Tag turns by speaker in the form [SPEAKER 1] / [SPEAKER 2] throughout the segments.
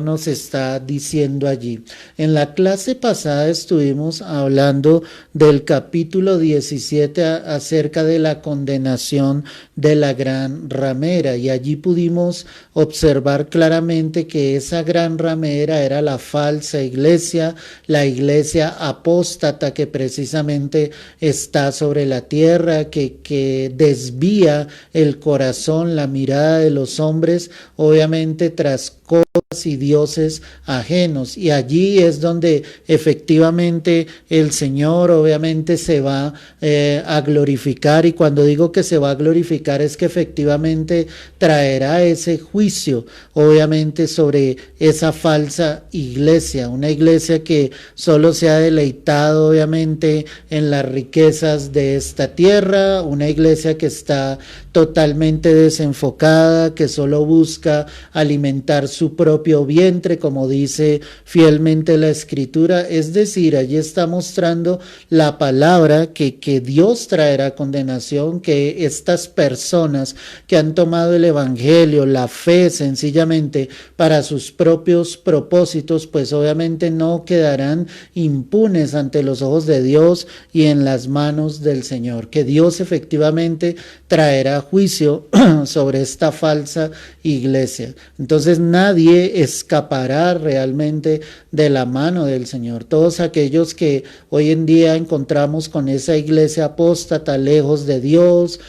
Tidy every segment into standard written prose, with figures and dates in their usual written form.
[SPEAKER 1] nos está diciendo allí. En la clase pasada estuvimos hablando del capítulo 17 acerca de la condenación de la gran ramera, y allí pudimos observar claramente que esa gran ramera era la falsa iglesia, la iglesia apóstata que precisamente está sobre la tierra, que desvía el corazón, la mirada de los hombres, obviamente tras cosas y dioses ajenos, y allí es donde efectivamente el Señor obviamente se va a glorificar, y cuando digo que se va a glorificar es que efectivamente traerá ese juicio obviamente sobre esa falsa iglesia, una iglesia que solo se ha deleitado obviamente en las riquezas de esta tierra, una iglesia que está totalmente desenfocada, que solo busca alimentar su propio vientre, como dice fielmente la Escritura. Es decir, allí está mostrando la palabra que Dios traerá condenación, que estas personas que han tomado el Evangelio, la fe sencillamente para sus propios propósitos, pues obviamente no quedarán impunes ante los ojos de Dios y en las manos del Señor, que Dios efectivamente traerá juicio sobre esta falsa iglesia. Entonces nadie escapará realmente de la mano del Señor. Todos aquellos que hoy en día encontramos con esa iglesia apóstata, lejos de Dios,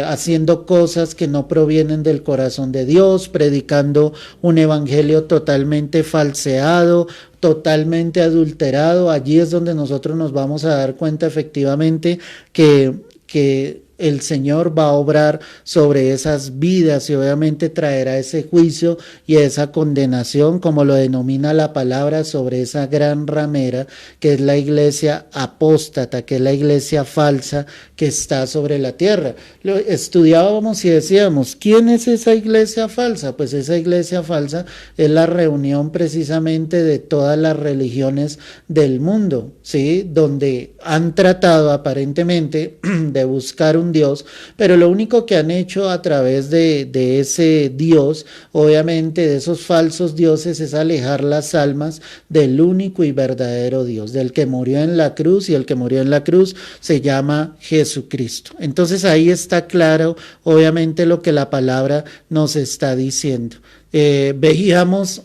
[SPEAKER 1] haciendo cosas que no provienen del corazón de Dios, predicando un evangelio totalmente falseado, totalmente adulterado, allí es donde nosotros nos vamos a dar cuenta efectivamente que el Señor va a obrar sobre esas vidas y obviamente traerá ese juicio y esa condenación, como lo denomina la palabra, sobre esa gran ramera que es la iglesia apóstata, que es la iglesia falsa que está sobre la tierra. Lo estudiábamos y decíamos, ¿quién es esa iglesia falsa? Pues esa iglesia falsa es la reunión precisamente de todas las religiones del mundo, ¿sí? Donde han tratado aparentemente de buscar un Dios, pero lo único que han hecho a través de ese Dios, obviamente de esos falsos dioses, es alejar las almas del único y verdadero Dios, del que murió en la cruz, y el que murió en la cruz se llama Jesucristo. Entonces ahí está claro obviamente lo que la palabra nos está diciendo. Veíamos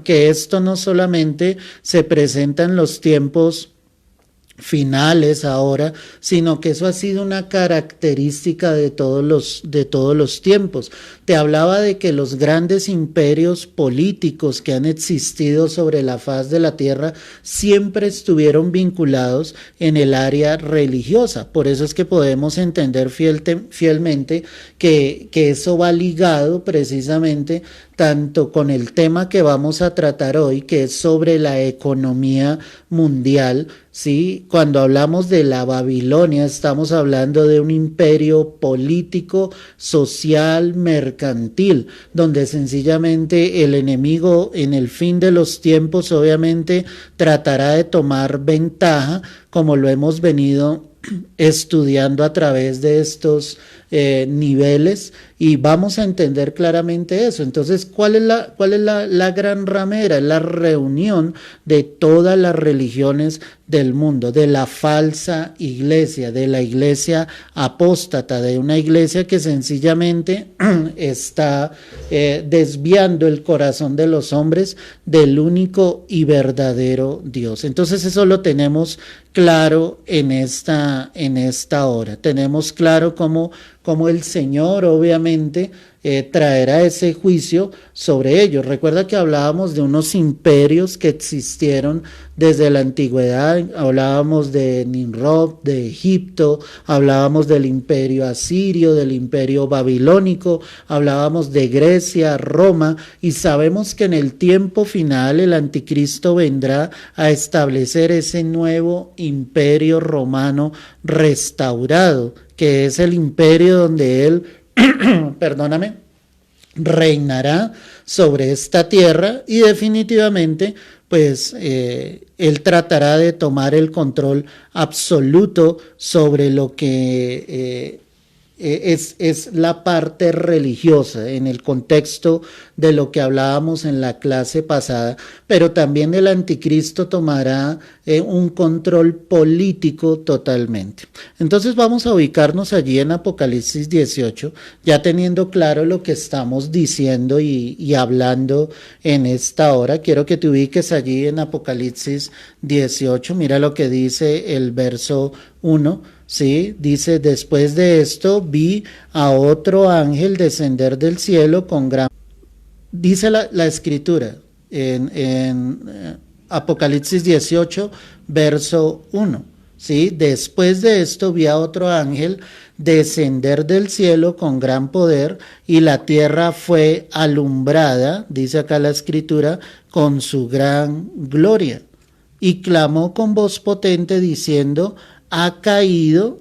[SPEAKER 1] que esto no solamente se presenta en los tiempos finales ahora, sino que eso ha sido una característica de todos los tiempos. Te hablaba de que los grandes imperios políticos que han existido sobre la faz de la tierra siempre estuvieron vinculados en el área religiosa. Por eso es que podemos entender fielmente que eso va ligado precisamente tanto con el tema que vamos a tratar hoy, que es sobre la economía mundial, ¿sí? Cuando hablamos de la Babilonia, estamos hablando de un imperio político, social, mercantil, donde sencillamente el enemigo en el fin de los tiempos obviamente tratará de tomar ventaja, como lo hemos venido estudiando a través de estos niveles, y vamos a entender claramente eso. Entonces, ¿cuál es la gran ramera? Es la reunión de todas las religiones del mundo, de la falsa iglesia, de la iglesia apóstata, de una iglesia que sencillamente está desviando el corazón de los hombres del único y verdadero Dios. Entonces eso lo tenemos claro en esta hora. Tenemos claro cómo el Señor obviamente traerá ese juicio sobre ellos. Recuerda que hablábamos de unos imperios que existieron desde la antigüedad, hablábamos de Nimrod, de Egipto, hablábamos del imperio asirio, del imperio babilónico, hablábamos de Grecia, Roma, y sabemos que en el tiempo final el anticristo vendrá a establecer ese nuevo imperio romano restaurado, que es el imperio donde él perdóname, reinará sobre esta tierra, y definitivamente pues él tratará de tomar el control absoluto sobre lo que es la parte religiosa en el contexto de lo que hablábamos en la clase pasada, pero también el anticristo tomará un control político totalmente. Entonces vamos a ubicarnos allí en Apocalipsis 18, ya teniendo claro lo que estamos diciendo y hablando en esta hora. Quiero que te ubiques allí en Apocalipsis 18, mira lo que dice el verso 1. Sí, dice, después de esto vi a otro ángel descender del cielo con gran... Dice la escritura en Apocalipsis 18, verso 1. Sí, después de esto vi a otro ángel descender del cielo con gran poder y la tierra fue alumbrada, dice acá la escritura, con su gran gloria. Y clamó con voz potente diciendo, ha caído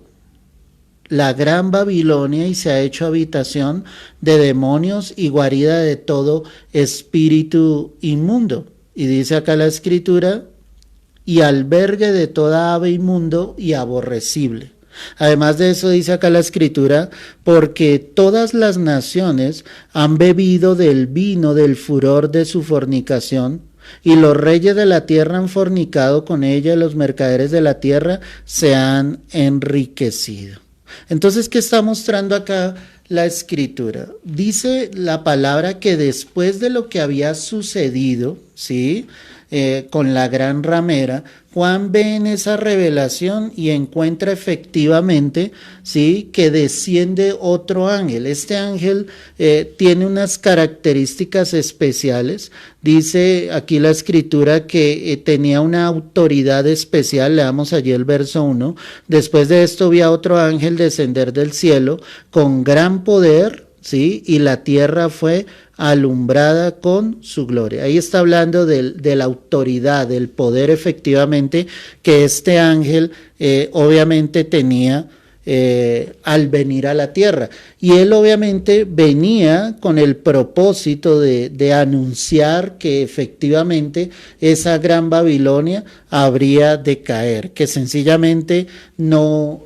[SPEAKER 1] la gran Babilonia y se ha hecho habitación de demonios y guarida de todo espíritu inmundo. Y dice acá la escritura, y albergue de toda ave inmundo y aborrecible. Además de eso dice acá la escritura, porque todas las naciones han bebido del vino del furor de su fornicación, y los reyes de la tierra han fornicado con ella, y los mercaderes de la tierra se han enriquecido. Entonces, ¿qué está mostrando acá la escritura? Dice la palabra que después de lo que había sucedido, ¿sí?, con la gran ramera, Juan ve en esa revelación y encuentra efectivamente, ¿sí?, que desciende otro ángel. Este ángel tiene unas características especiales. Dice aquí la escritura que tenía una autoridad especial. Leamos allí el verso 1. Después de esto vi a otro ángel descender del cielo con gran poder, ¿sí?, y la tierra fue alumbrada con su gloria. Ahí está hablando de la autoridad, del poder efectivamente que este ángel obviamente tenía al venir a la tierra. Y él obviamente venía con el propósito de anunciar que efectivamente esa gran Babilonia habría de caer, que sencillamente no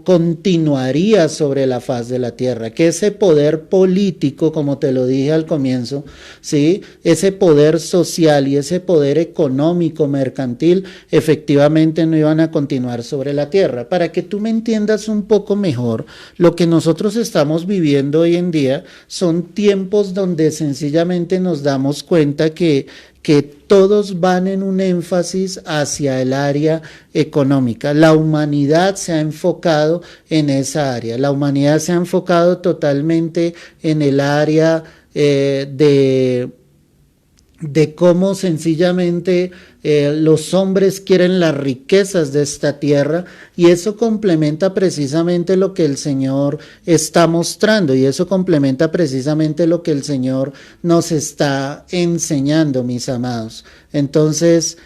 [SPEAKER 1] continuaría sobre la faz de la tierra, que ese poder político, como te lo dije al comienzo, ¿sí?, ese poder social y ese poder económico, mercantil, efectivamente no iban a continuar sobre la tierra. Para que tú me entiendas un poco mejor, lo que nosotros estamos viviendo hoy en día son tiempos donde sencillamente nos damos cuenta que todos van en un énfasis hacia el área económica. La humanidad se ha enfocado en esa área. La humanidad se ha enfocado totalmente en el área de cómo sencillamente los hombres quieren las riquezas de esta tierra, y eso complementa precisamente lo que el Señor está mostrando, y eso complementa precisamente lo que el Señor nos está enseñando, mis amados. Entonces,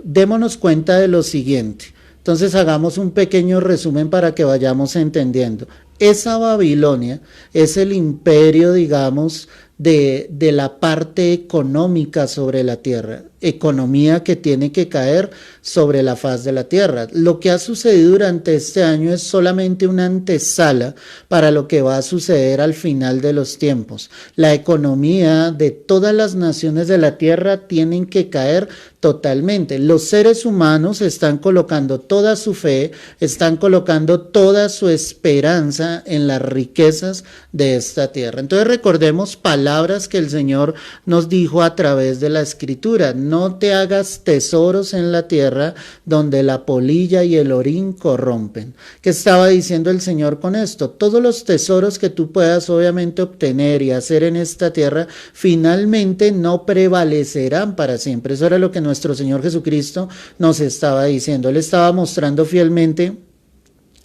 [SPEAKER 1] démonos cuenta de lo siguiente. Entonces hagamos un pequeño resumen para que vayamos entendiendo. Esa Babilonia es el imperio, digamos, de la parte económica sobre la tierra, economía que tiene que caer sobre la faz de la tierra. Lo que ha sucedido durante este año es solamente una antesala para lo que va a suceder al final de los tiempos. La economía de todas las naciones de la tierra tienen que caer totalmente. Los seres humanos están colocando toda su fe, están colocando toda su esperanza en las riquezas de esta tierra. Entonces recordemos palabras que el Señor nos dijo a través de la Escritura: no te hagas tesoros en la tierra donde la polilla y el orín corrompen. ¿Qué estaba diciendo el Señor con esto? Todos los tesoros que tú puedas obviamente obtener y hacer en esta tierra finalmente no prevalecerán para siempre. Eso era lo que nuestro Señor Jesucristo nos estaba diciendo. Él estaba mostrando fielmente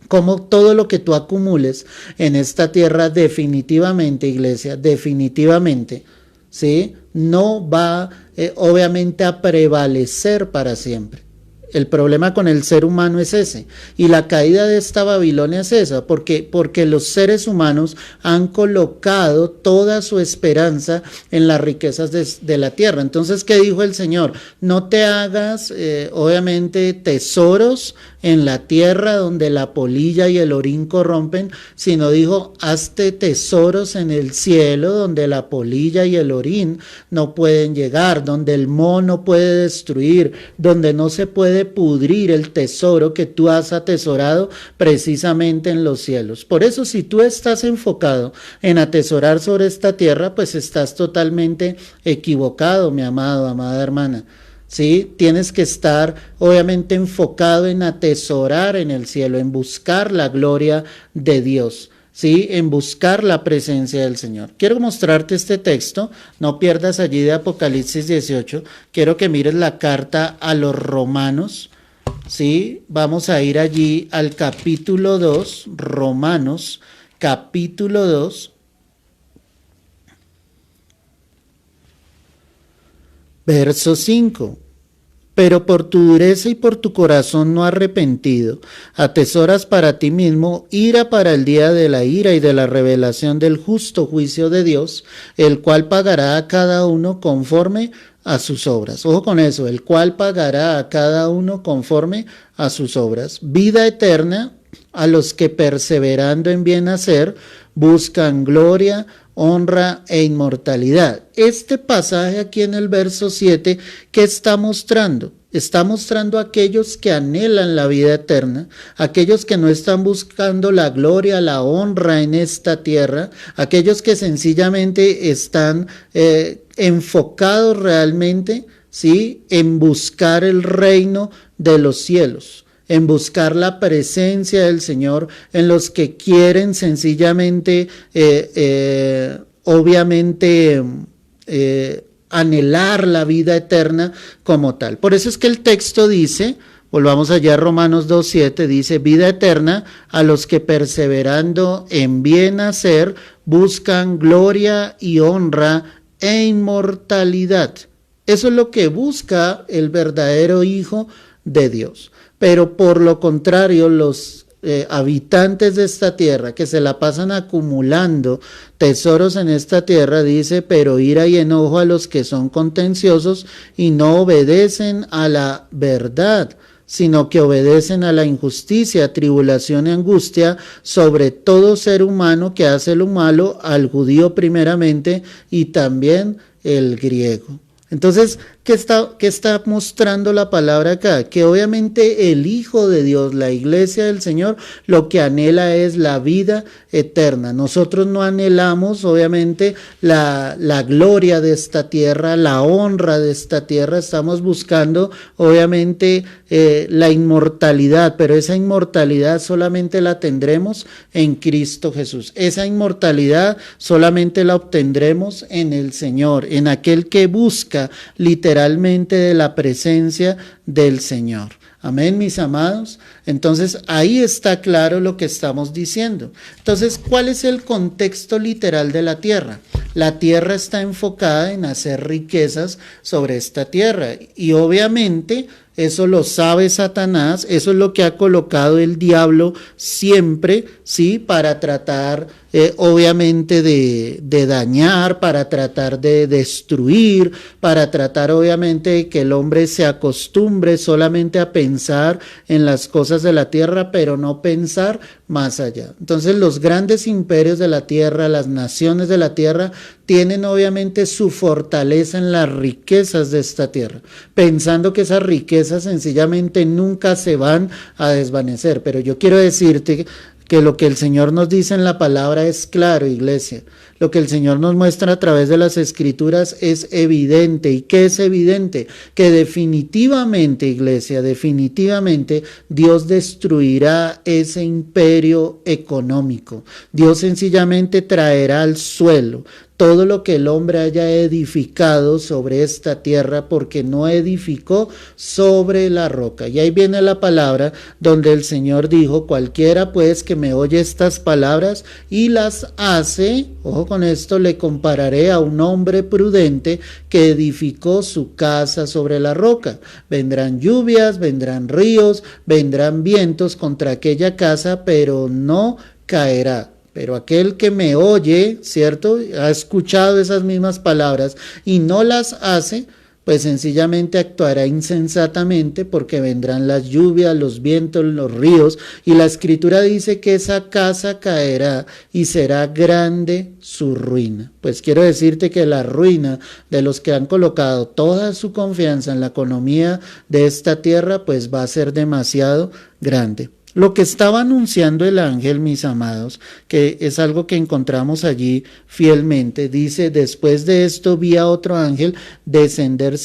[SPEAKER 1] cómo todo lo que tú acumules en esta tierra definitivamente, iglesia, definitivamente, ¿sí?, no va obviamente a prevalecer para siempre. El problema con el ser humano es ese. Y la caída de esta Babilonia es esa, porque los seres humanos han colocado toda su esperanza en las riquezas de la tierra. Entonces, ¿qué dijo el Señor? No te hagas, obviamente, tesoros en la tierra donde la polilla y el orín corrompen, sino dijo, hazte tesoros en el cielo donde la polilla y el orín no pueden llegar, donde el moho no puede destruir, donde no se puede pudrir el tesoro que tú has atesorado precisamente en los cielos. Por eso, si tú estás enfocado en atesorar sobre esta tierra, pues estás totalmente equivocado, mi amado, amada hermana. ¿Sí? Tienes que estar obviamente enfocado en atesorar en el cielo, en buscar la gloria de Dios, ¿sí? En buscar la presencia del Señor. Quiero mostrarte este texto, no pierdas allí de Apocalipsis 18, quiero que mires la carta a los Romanos, ¿sí? Vamos a ir allí al capítulo 2, Romanos, capítulo 2. Verso 5. Pero por tu dureza y por tu corazón no arrepentido, atesoras para ti mismo ira para el día de la ira y de la revelación del justo juicio de Dios, el cual pagará a cada uno conforme a sus obras. Ojo con eso, el cual pagará a cada uno conforme a sus obras. Vida eterna a los que perseverando en bien hacer buscan gloria, honra e inmortalidad. Este pasaje aquí en el verso 7, ¿qué está mostrando? Está mostrando a aquellos que anhelan la vida eterna, aquellos que no están buscando la gloria, la honra en esta tierra, aquellos que sencillamente están enfocados realmente, ¿sí?, en buscar el reino de los cielos, en buscar la presencia del Señor, en los que quieren sencillamente, obviamente, anhelar la vida eterna como tal. Por eso es que el texto dice, volvamos allá a Romanos 2:7, dice, vida eterna a los que perseverando en bien hacer buscan gloria y honra e inmortalidad. Eso es lo que busca el verdadero Hijo de Dios. Pero por lo contrario, los habitantes de esta tierra que se la pasan acumulando tesoros en esta tierra, dice, pero ira y enojo a los que son contenciosos y no obedecen a la verdad, sino que obedecen a la injusticia, tribulación y angustia sobre todo ser humano que hace lo malo, al judío primeramente y también el griego. Entonces, ¿qué está mostrando la palabra acá? Que obviamente el Hijo de Dios, la iglesia del Señor, lo que anhela es la vida eterna. Nosotros no anhelamos, obviamente, la gloria de esta tierra, la honra de esta tierra. Estamos buscando, obviamente, la inmortalidad, pero esa inmortalidad solamente la tendremos en Cristo Jesús. Esa inmortalidad solamente la obtendremos en el Señor, en aquel que busca literalmente de la presencia del Señor. Amén, mis amados. Entonces, ahí está claro lo que estamos diciendo. Entonces, ¿cuál es el contexto literal de la tierra? La tierra está enfocada en hacer riquezas sobre esta tierra. Y obviamente, eso lo sabe Satanás, eso es lo que ha colocado el diablo siempre, ¿sí? Para tratar, obviamente, de dañar, para tratar de destruir, para tratar, obviamente, de que el hombre se acostumbre solamente a pensar en las cosas de la tierra, pero no pensar más allá. Entonces, los grandes imperios de la tierra, las naciones de la tierra, tienen obviamente su fortaleza en las riquezas de esta tierra, pensando que esas riquezas sencillamente nunca se van a desvanecer. Pero yo quiero decirte que lo que el Señor nos dice en la palabra es claro, iglesia. Lo que el Señor nos muestra a través de las Escrituras es evidente. ¿Y qué es evidente? Que definitivamente, iglesia, definitivamente Dios destruirá ese imperio económico. Dios sencillamente traerá al suelo todo lo que el hombre haya edificado sobre esta tierra, porque no edificó sobre la roca. Y ahí viene la palabra donde el Señor dijo, cualquiera pues que me oye estas palabras y las hace, ojo con esto, le compararé a un hombre prudente que edificó su casa sobre la roca. Vendrán lluvias, vendrán ríos, vendrán vientos contra aquella casa, pero no caerá. Pero aquel que me oye, ¿cierto? Ha escuchado esas mismas palabras y no las hace, pues sencillamente actuará insensatamente, porque vendrán las lluvias, los vientos, los ríos, y la Escritura dice que esa casa caerá y será grande su ruina. Pues quiero decirte que la ruina de los que han colocado toda su confianza en la economía de esta tierra, pues va a ser demasiado grande. Lo que estaba anunciando el ángel, mis amados, que es algo que encontramos allí fielmente, dice: después de esto vi a otro ángel descender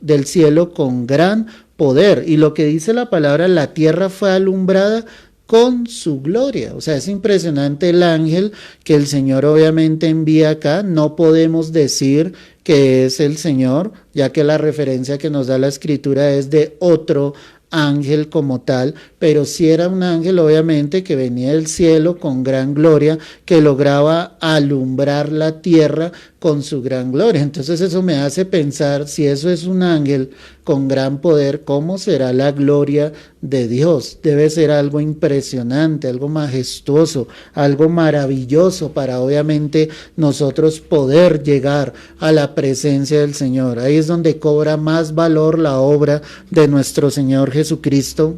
[SPEAKER 1] del cielo con gran poder. Y lo que dice la palabra, la tierra fue alumbrada con su gloria. O sea, es impresionante el ángel que el Señor obviamente envía acá. No podemos decir que es el Señor, ya que la referencia que nos da la Escritura es de otro ángel como tal, pero sí era un ángel obviamente que venía del cielo con gran gloria, que lograba alumbrar la tierra con su gran gloria. Entonces eso me hace pensar, si eso es un ángel con gran poder, ¿cómo será la gloria de Dios? Debe ser algo impresionante, algo majestuoso, algo maravilloso para obviamente nosotros poder llegar a la presencia del Señor. Ahí es donde cobra más valor la obra de nuestro Señor Jesucristo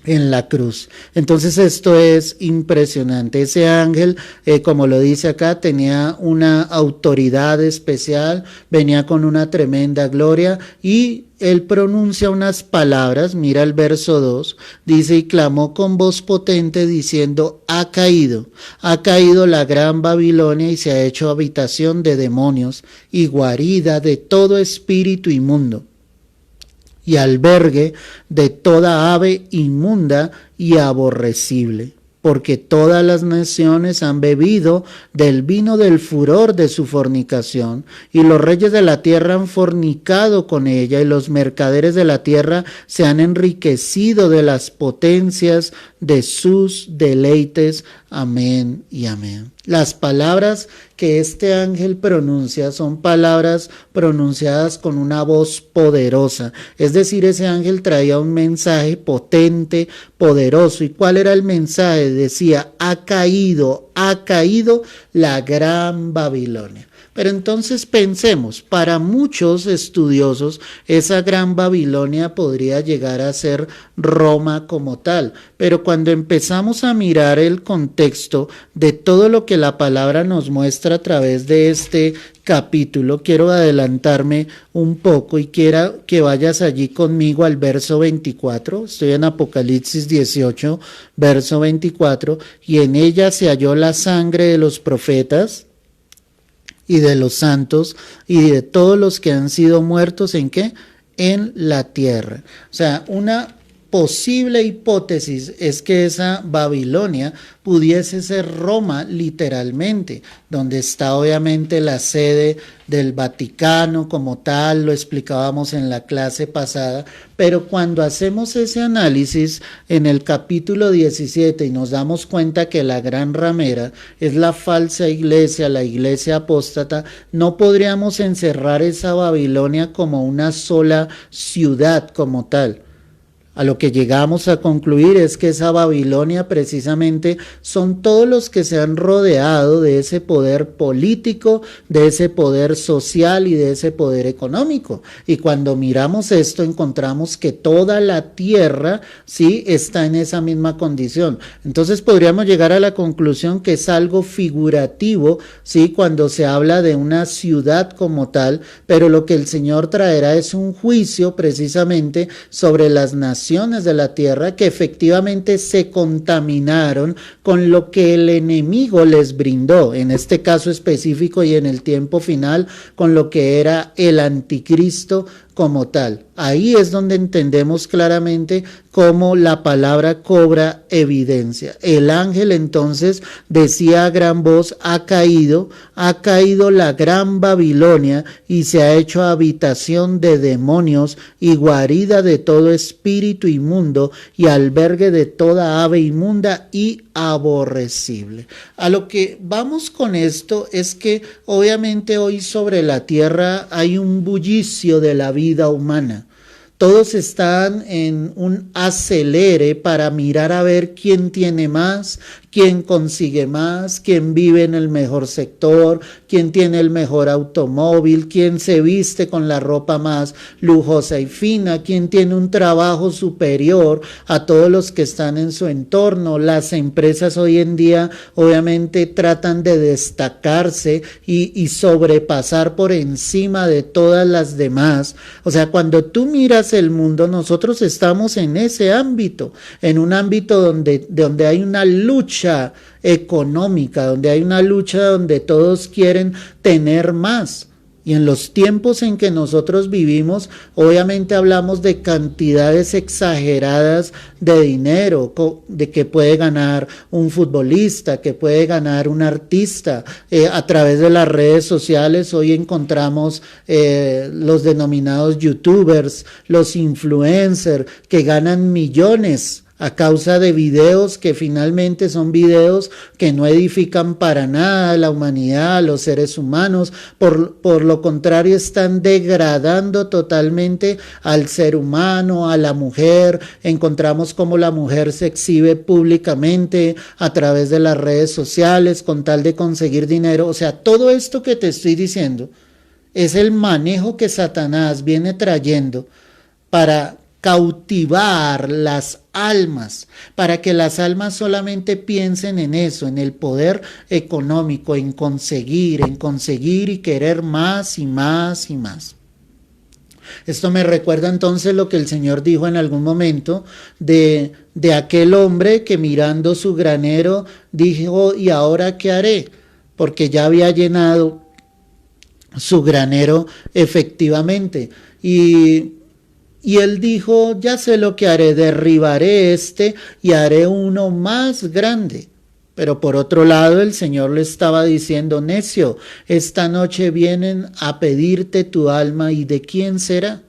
[SPEAKER 1] en la cruz. Entonces esto es impresionante. Ese ángel, como lo dice acá, tenía una autoridad especial, venía con una tremenda gloria y él pronuncia unas palabras. Mira el verso 2, dice: y clamó con voz potente diciendo: ha caído la gran Babilonia y se ha hecho habitación de demonios y guarida de todo espíritu inmundo y albergue de toda ave inmunda y aborrecible, porque todas las naciones han bebido del vino del furor de su fornicación, y los reyes de la tierra han fornicado con ella, y los mercaderes de la tierra se han enriquecido de las potencias de sus deleites. Amén y amén. Las palabras que este ángel pronuncia son palabras pronunciadas con una voz poderosa. Es decir, ese ángel traía un mensaje potente, poderoso. ¿Y cuál era el mensaje? Decía: ha caído la gran Babilonia. Pero entonces pensemos, para muchos estudiosos, esa gran Babilonia podría llegar a ser Roma como tal. Pero cuando empezamos a mirar el contexto de todo lo que la palabra nos muestra a través de este capítulo, quiero adelantarme un poco y quiero que vayas allí conmigo al verso 24. Estoy en Apocalipsis 18, verso 24, y en ella se halló la sangre de los profetas y de los santos y de todos los que han sido muertos, ¿en qué? En la tierra. O sea, una posible hipótesis es que esa Babilonia pudiese ser Roma literalmente, donde está obviamente la sede del Vaticano como tal, lo explicábamos en la clase pasada, pero cuando hacemos ese análisis en el capítulo 17 y nos damos cuenta que la gran ramera es la falsa iglesia, la iglesia apóstata, no podríamos encerrar esa Babilonia como una sola ciudad como tal. A lo que llegamos a concluir es que esa Babilonia precisamente son todos los que se han rodeado de ese poder político, de ese poder social y de ese poder económico. Y cuando miramos esto encontramos que toda la tierra sí está en esa misma condición. Entonces podríamos llegar a la conclusión que es algo figurativo, sí, cuando se habla de una ciudad como tal, pero lo que el Señor traerá es un juicio precisamente sobre las naciones de la tierra que efectivamente se contaminaron con lo que el enemigo les brindó, en este caso específico y en el tiempo final, con lo que era el anticristo como tal. Ahí es donde entendemos claramente cómo la palabra cobra evidencia. El ángel entonces decía a gran voz: ha caído la gran Babilonia y se ha hecho habitación de demonios y guarida de todo espíritu espíritu inmundo y albergue de toda ave inmunda y aborrecible. A lo que vamos con esto es que obviamente hoy sobre la tierra hay un bullicio de la vida humana. Todos están en un acelere para mirar a ver quién tiene más, quién consigue más, quién vive en el mejor sector, quién tiene el mejor automóvil, quién se viste con la ropa más lujosa y fina, quién tiene un trabajo superior a todos los que están en su entorno. Las empresas hoy en día obviamente tratan de destacarse y sobrepasar por encima de todas las demás. O sea, cuando tú miras el mundo, nosotros estamos en ese ámbito, en un ámbito donde hay una lucha económica, donde hay una lucha donde todos quieren tener más. Y en los tiempos en que nosotros vivimos, obviamente hablamos de cantidades exageradas de dinero, de que puede ganar un futbolista, que puede ganar un artista. A través de las redes sociales hoy encontramos los denominados youtubers, los influencers, que ganan millones a causa de videos que finalmente son videos que no edifican para nada a la humanidad, a los seres humanos. Por lo contrario, están degradando totalmente al ser humano, a la mujer. Encontramos cómo la mujer se exhibe públicamente a través de las redes sociales con tal de conseguir dinero. O sea, todo esto que te estoy diciendo es el manejo que Satanás viene trayendo para cautivar las almas, para que las almas solamente piensen en eso, en el poder económico, en conseguir y querer más y más y más. Esto me recuerda entonces lo que el Señor dijo en algún momento de aquel hombre que mirando su granero dijo: ¿y ahora qué haré? Porque ya había llenado su granero efectivamente. Y él dijo: ya sé lo que haré, derribaré y haré uno más grande. Pero por otro lado el Señor le estaba diciendo: necio, esta noche vienen a pedirte tu alma, ¿y de quién será?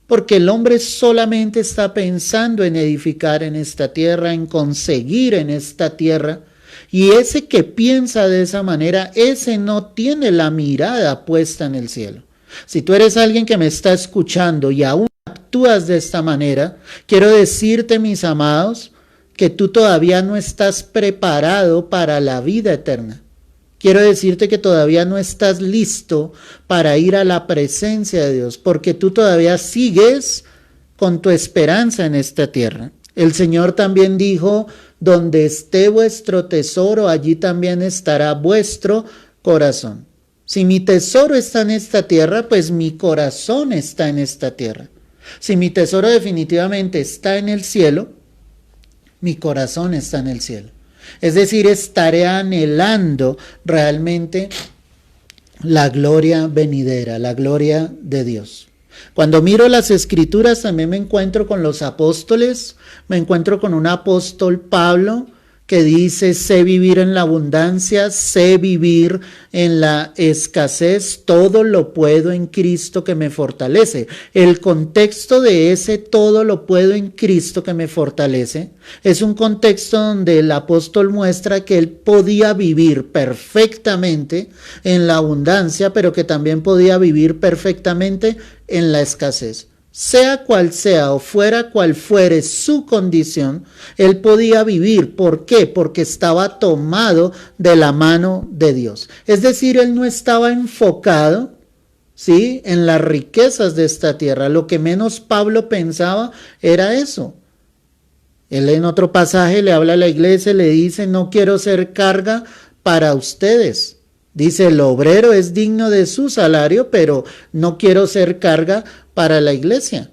[SPEAKER 1] Porque el hombre solamente está pensando en edificar en esta tierra, en conseguir en esta tierra. Y ese que piensa de esa manera, ese no tiene la mirada puesta en el cielo. Si tú eres alguien que me está escuchando y aún actúas de esta manera, quiero decirte, mis amados, que tú todavía no estás preparado para la vida eterna. Quiero decirte que todavía no estás listo para ir a la presencia de Dios, porque tú todavía sigues con tu esperanza en esta tierra. El Señor también dijo: donde esté vuestro tesoro, allí también estará vuestro corazón. Si mi tesoro está en esta tierra, pues mi corazón está en esta tierra. Si mi tesoro definitivamente está en el cielo, mi corazón está en el cielo. Es decir, estaré anhelando realmente la gloria venidera, la gloria de Dios. Cuando miro las escrituras también me encuentro con los apóstoles, me encuentro con un apóstol Pablo que dice: sé vivir en la abundancia, sé vivir en la escasez, todo lo puedo en Cristo que me fortalece. El contexto de ese todo lo puedo en Cristo que me fortalece es un contexto donde el apóstol muestra que él podía vivir perfectamente en la abundancia, pero que también podía vivir perfectamente en la escasez. Sea cual sea o fuera cual fuere su condición, él podía vivir. ¿Por qué? Porque estaba tomado de la mano de Dios. Es decir, él no estaba enfocado, ¿sí?, en las riquezas de esta tierra. Lo que menos Pablo pensaba era eso. Él en otro pasaje le habla a la iglesia y le dice: no quiero ser carga para ustedes. Dice: el obrero es digno de su salario, pero no quiero ser carga para la iglesia.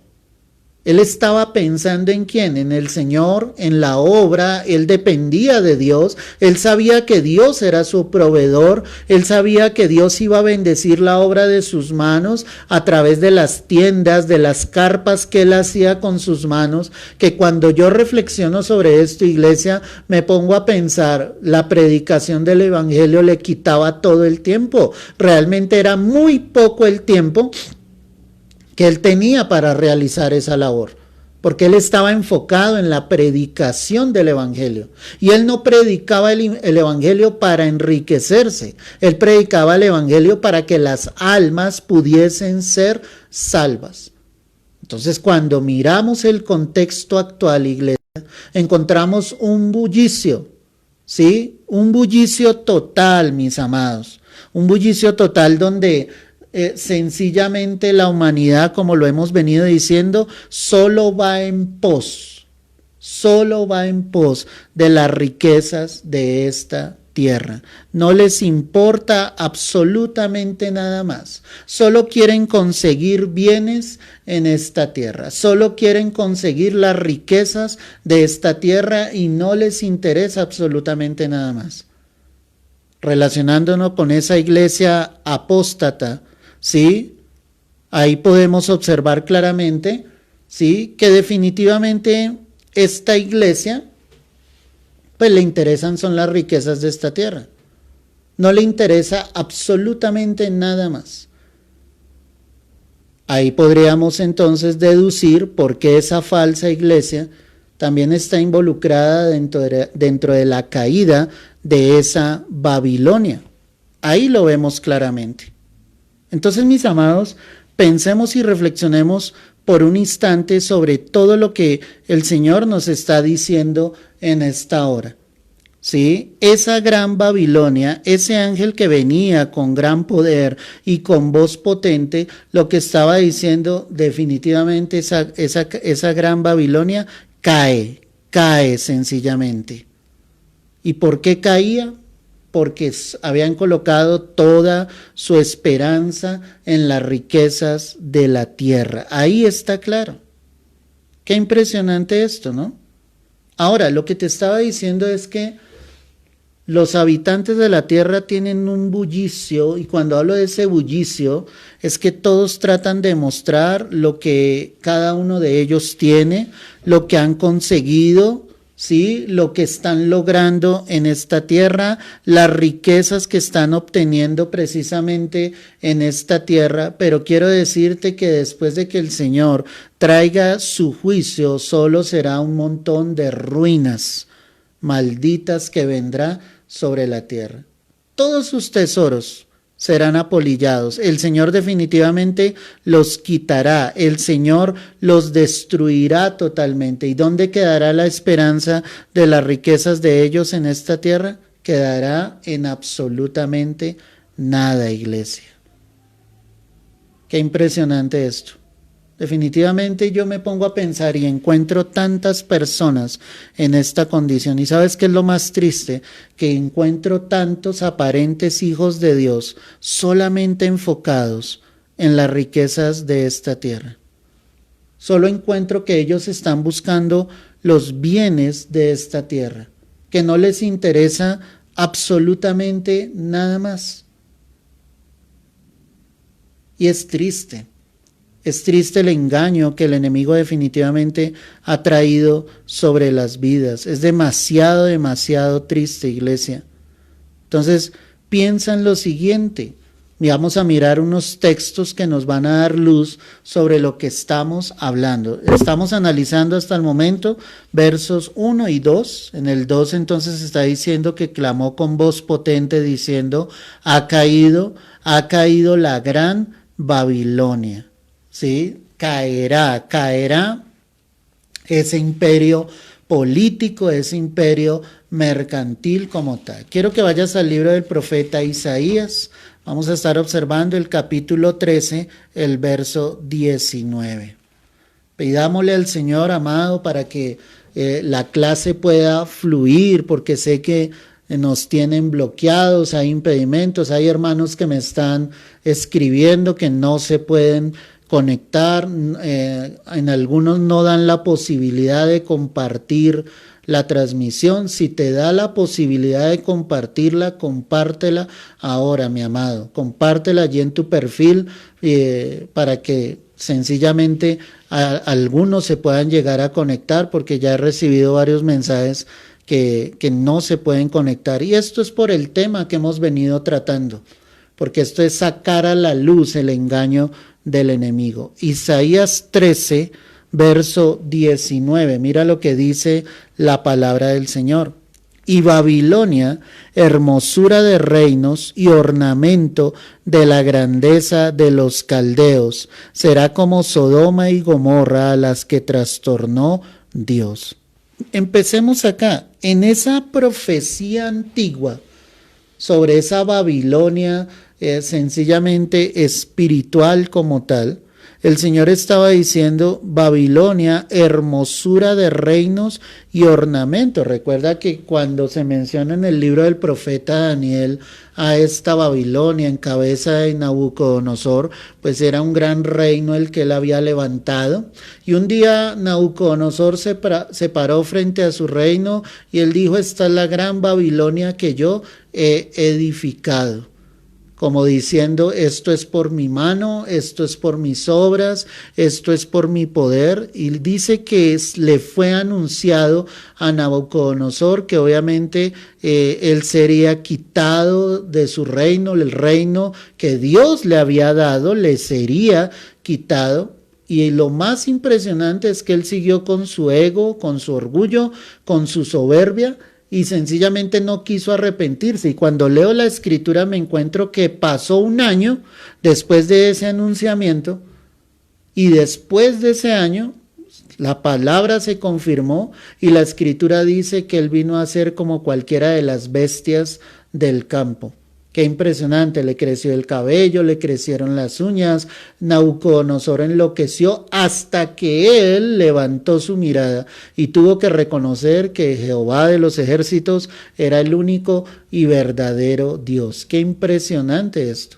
[SPEAKER 1] Él estaba pensando en quién, en el Señor, en la obra. Él dependía de Dios, él sabía que Dios era su proveedor, él sabía que Dios iba a bendecir la obra de sus manos a través de las tiendas, de las carpas que él hacía con sus manos. Que cuando yo reflexiono sobre esto, iglesia, me pongo a pensar, la predicación del evangelio le quitaba todo el tiempo. Realmente era muy poco el tiempo que él tenía para realizar esa labor. porque él estaba enfocado en la predicación del evangelio. Y él no predicaba el evangelio para enriquecerse, él predicaba el evangelio para que las almas pudiesen ser salvas. Entonces, cuando miramos el contexto actual, iglesia, encontramos un bullicio, ¿sí? Un bullicio total, mis amados. Un bullicio total donde sencillamente la humanidad, como lo hemos venido diciendo, solo va en pos de las riquezas de esta tierra. No les importa absolutamente nada más. Solo quieren conseguir bienes en esta tierra. Solo quieren conseguir las riquezas de esta tierra y no les interesa absolutamente nada más. Relacionándonos con esa iglesia apóstata, ¿sí? Ahí podemos observar claramente, ¿sí?, que definitivamente esta iglesia, pues le interesan son las riquezas de esta tierra. No le interesa absolutamente nada más. Ahí podríamos entonces deducir por qué esa falsa iglesia también está involucrada dentro de la caída de esa Babilonia. Ahí lo vemos claramente. Entonces, mis amados, pensemos y reflexionemos por un instante sobre todo lo que el Señor nos está diciendo en esta hora. ¿Sí? Esa gran Babilonia, ese ángel que venía con gran poder y con voz potente, lo que estaba diciendo definitivamente esa gran Babilonia cae sencillamente. ¿Y por qué caía? Porque habían colocado toda su esperanza en las riquezas de la tierra. Ahí está claro. Qué impresionante esto, ¿no? Ahora, lo que te estaba diciendo es que los habitantes de la tierra tienen un bullicio, y cuando hablo de ese bullicio, es que todos tratan de mostrar lo que cada uno de ellos tiene, lo que han conseguido, ¿sí?, lo que están logrando en esta tierra, las riquezas que están obteniendo precisamente en esta tierra. Pero quiero decirte que después de que el Señor traiga su juicio, solo será un montón de ruinas malditas que vendrá sobre la tierra. Todos sus tesoros serán apolillados. El Señor definitivamente los quitará. El Señor los destruirá totalmente. ¿Y dónde quedará la esperanza de las riquezas de ellos en esta tierra? Quedará en absolutamente nada, iglesia. Qué impresionante esto. Definitivamente yo me pongo a pensar y encuentro tantas personas en esta condición. ¿Y sabes qué es lo más triste? Que encuentro tantos aparentes hijos de Dios solamente enfocados en las riquezas de esta tierra. Solo encuentro que ellos están buscando los bienes de esta tierra, que no les interesa absolutamente nada más. Y es triste. Es triste el engaño que el enemigo definitivamente ha traído sobre las vidas. Es demasiado, demasiado triste, iglesia. Entonces, piensa en lo siguiente. Vamos a mirar unos textos que nos van a dar luz sobre lo que estamos hablando. Estamos analizando hasta el momento versos 1 y 2. En el 2 entonces está diciendo que clamó con voz potente diciendo, ha caído la gran Babilonia. ¿Sí? Caerá ese imperio político, ese imperio mercantil como tal. Quiero que vayas al libro del profeta Isaías. Vamos a estar observando el capítulo 13, el verso 19. Pidámosle al Señor, amado, para que la clase pueda fluir, porque sé que nos tienen bloqueados, hay impedimentos, hay hermanos que me están escribiendo que no se pueden conectar, en algunos no dan la posibilidad de compartir la transmisión. Si te da la posibilidad de compartirla, compártela ahora, mi amado, compártela allí en tu perfil para que sencillamente algunos se puedan llegar a conectar, porque ya he recibido varios mensajes que no se pueden conectar, y esto es por el tema que hemos venido tratando, porque esto es sacar a la luz el engaño del enemigo. Isaías 13, verso 19. Mira lo que dice la palabra del Señor. Y Babilonia, hermosura de reinos y ornamento de la grandeza de los caldeos, será como Sodoma y Gomorra a las que trastornó Dios. Empecemos acá, en esa profecía antigua sobre esa Babilonia sencillamente espiritual como tal. El Señor estaba diciendo Babilonia, hermosura de reinos y ornamento. Recuerda que cuando se menciona en el libro del profeta Daniel a esta Babilonia en cabeza de Nabucodonosor, pues era un gran reino el que él había levantado. Y un día Nabucodonosor se paró frente a su reino y él dijo, esta es la gran Babilonia que yo he edificado. Como diciendo, esto es por mi mano, esto es por mis obras, esto es por mi poder. Y dice que le fue anunciado a Nabucodonosor que obviamente él sería quitado de su reino, el reino que Dios le había dado, le sería quitado. Y lo más impresionante es que él siguió con su ego, con su orgullo, con su soberbia, y sencillamente no quiso arrepentirse. Y cuando leo la escritura me encuentro que pasó un año después de ese anunciamiento, y después de ese año la palabra se confirmó y la escritura dice que él vino a ser como cualquiera de las bestias del campo. Qué impresionante, le creció el cabello, le crecieron las uñas, Nabucodonosor enloqueció hasta que él levantó su mirada y tuvo que reconocer que Jehová de los ejércitos era el único y verdadero Dios. Qué impresionante esto.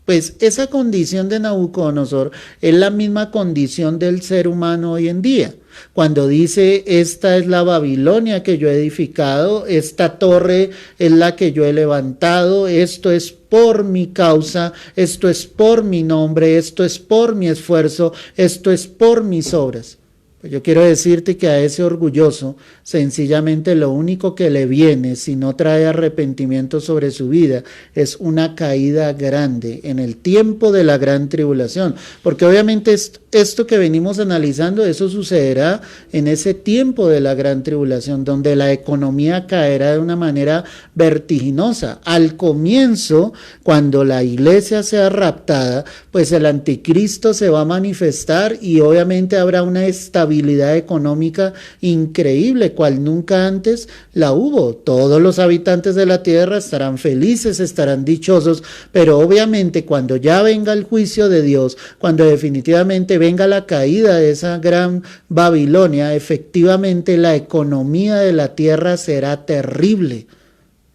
[SPEAKER 1] Pues esa condición de Nabucodonosor es la misma condición del ser humano hoy en día. Cuando dice, esta es la Babilonia que yo he edificado, esta torre es la que yo he levantado, esto es por mi causa, esto es por mi nombre, esto es por mi esfuerzo, esto es por mis obras. Pues yo quiero decirte que a ese orgulloso, sencillamente lo único que le viene, si no trae arrepentimiento sobre su vida, es una caída grande en el tiempo de la gran tribulación. Porque obviamente esto que venimos analizando, eso sucederá en ese tiempo de la gran tribulación, donde la economía caerá de una manera vertiginosa. Al comienzo, cuando la iglesia sea raptada, pues el anticristo se va a manifestar y obviamente habrá una estabilidad económica increíble, cual nunca antes la hubo. Todos los habitantes de la tierra estarán felices, estarán dichosos, pero obviamente cuando ya venga el juicio de Dios, cuando definitivamente venga la caída de esa gran Babilonia, efectivamente la economía de la tierra será terrible.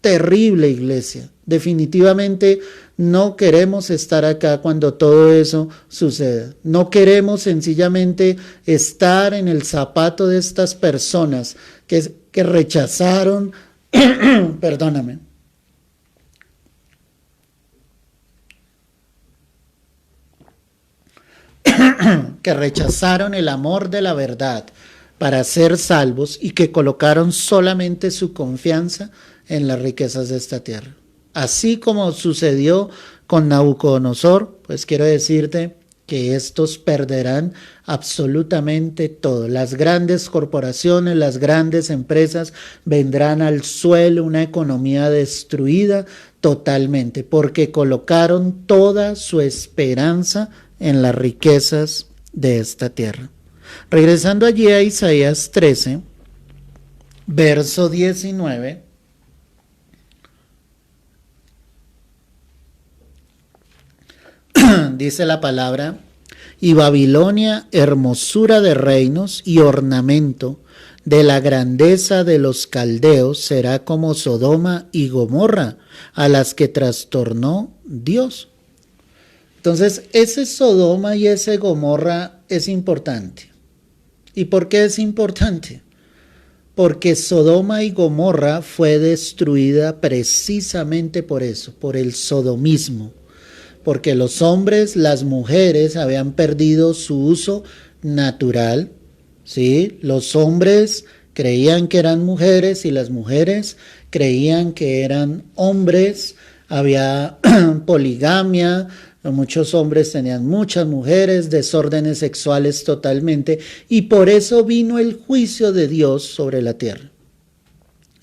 [SPEAKER 1] Terrible, iglesia. Definitivamente no queremos estar acá cuando todo eso suceda. No queremos sencillamente estar en el zapato de estas personas que rechazaron, perdóname, que rechazaron el amor de la verdad para ser salvos y que colocaron solamente su confianza en las riquezas de esta tierra. Así como sucedió con Nabucodonosor, pues quiero decirte que estos perderán absolutamente todo. Las grandes corporaciones, las grandes empresas vendrán al suelo, una economía destruida totalmente, porque colocaron toda su esperanza en las riquezas de esta tierra. Regresando allí a Isaías 13, verso 19, dice la palabra, y Babilonia, hermosura de reinos y ornamento de la grandeza de los caldeos, será como Sodoma y Gomorra, a las que trastornó Dios. Entonces, ese Sodoma y ese Gomorra es importante. ¿Y por qué es importante? Porque Sodoma y Gomorra fue destruida precisamente por eso, por el sodomismo. Porque los hombres, las mujeres habían perdido su uso natural, ¿sí? Los hombres creían que eran mujeres y las mujeres creían que eran hombres, había poligamia, Muchos hombres tenían muchas mujeres, desórdenes sexuales totalmente, y por eso vino el juicio de Dios sobre la tierra.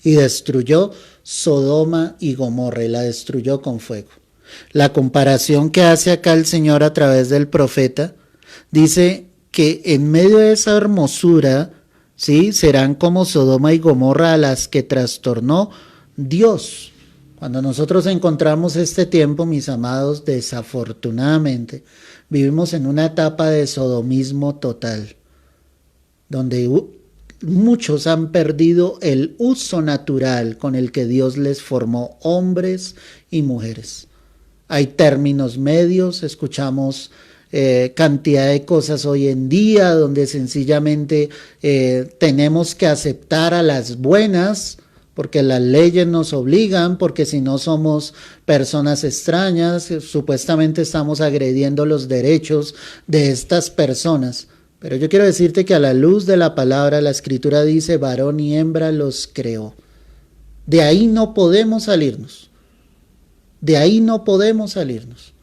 [SPEAKER 1] Y destruyó Sodoma y Gomorra, y la destruyó con fuego. La comparación que hace acá el Señor a través del profeta, dice que en medio de esa hermosura, ¿sí?, serán como Sodoma y Gomorra a las que trastornó Dios. Cuando nosotros encontramos este tiempo, mis amados, desafortunadamente, vivimos en una etapa de sodomismo total, donde muchos han perdido el uso natural con el que Dios les formó hombres y mujeres. Hay términos medios, escuchamos cantidad de cosas hoy en día donde sencillamente tenemos que aceptar a las buenas porque las leyes nos obligan, porque si no somos personas extrañas, supuestamente estamos agrediendo los derechos de estas personas. Pero yo quiero decirte que a la luz de la palabra, la Escritura dice, varón y hembra los creó. De ahí no podemos salirnos. De ahí no podemos salirnos.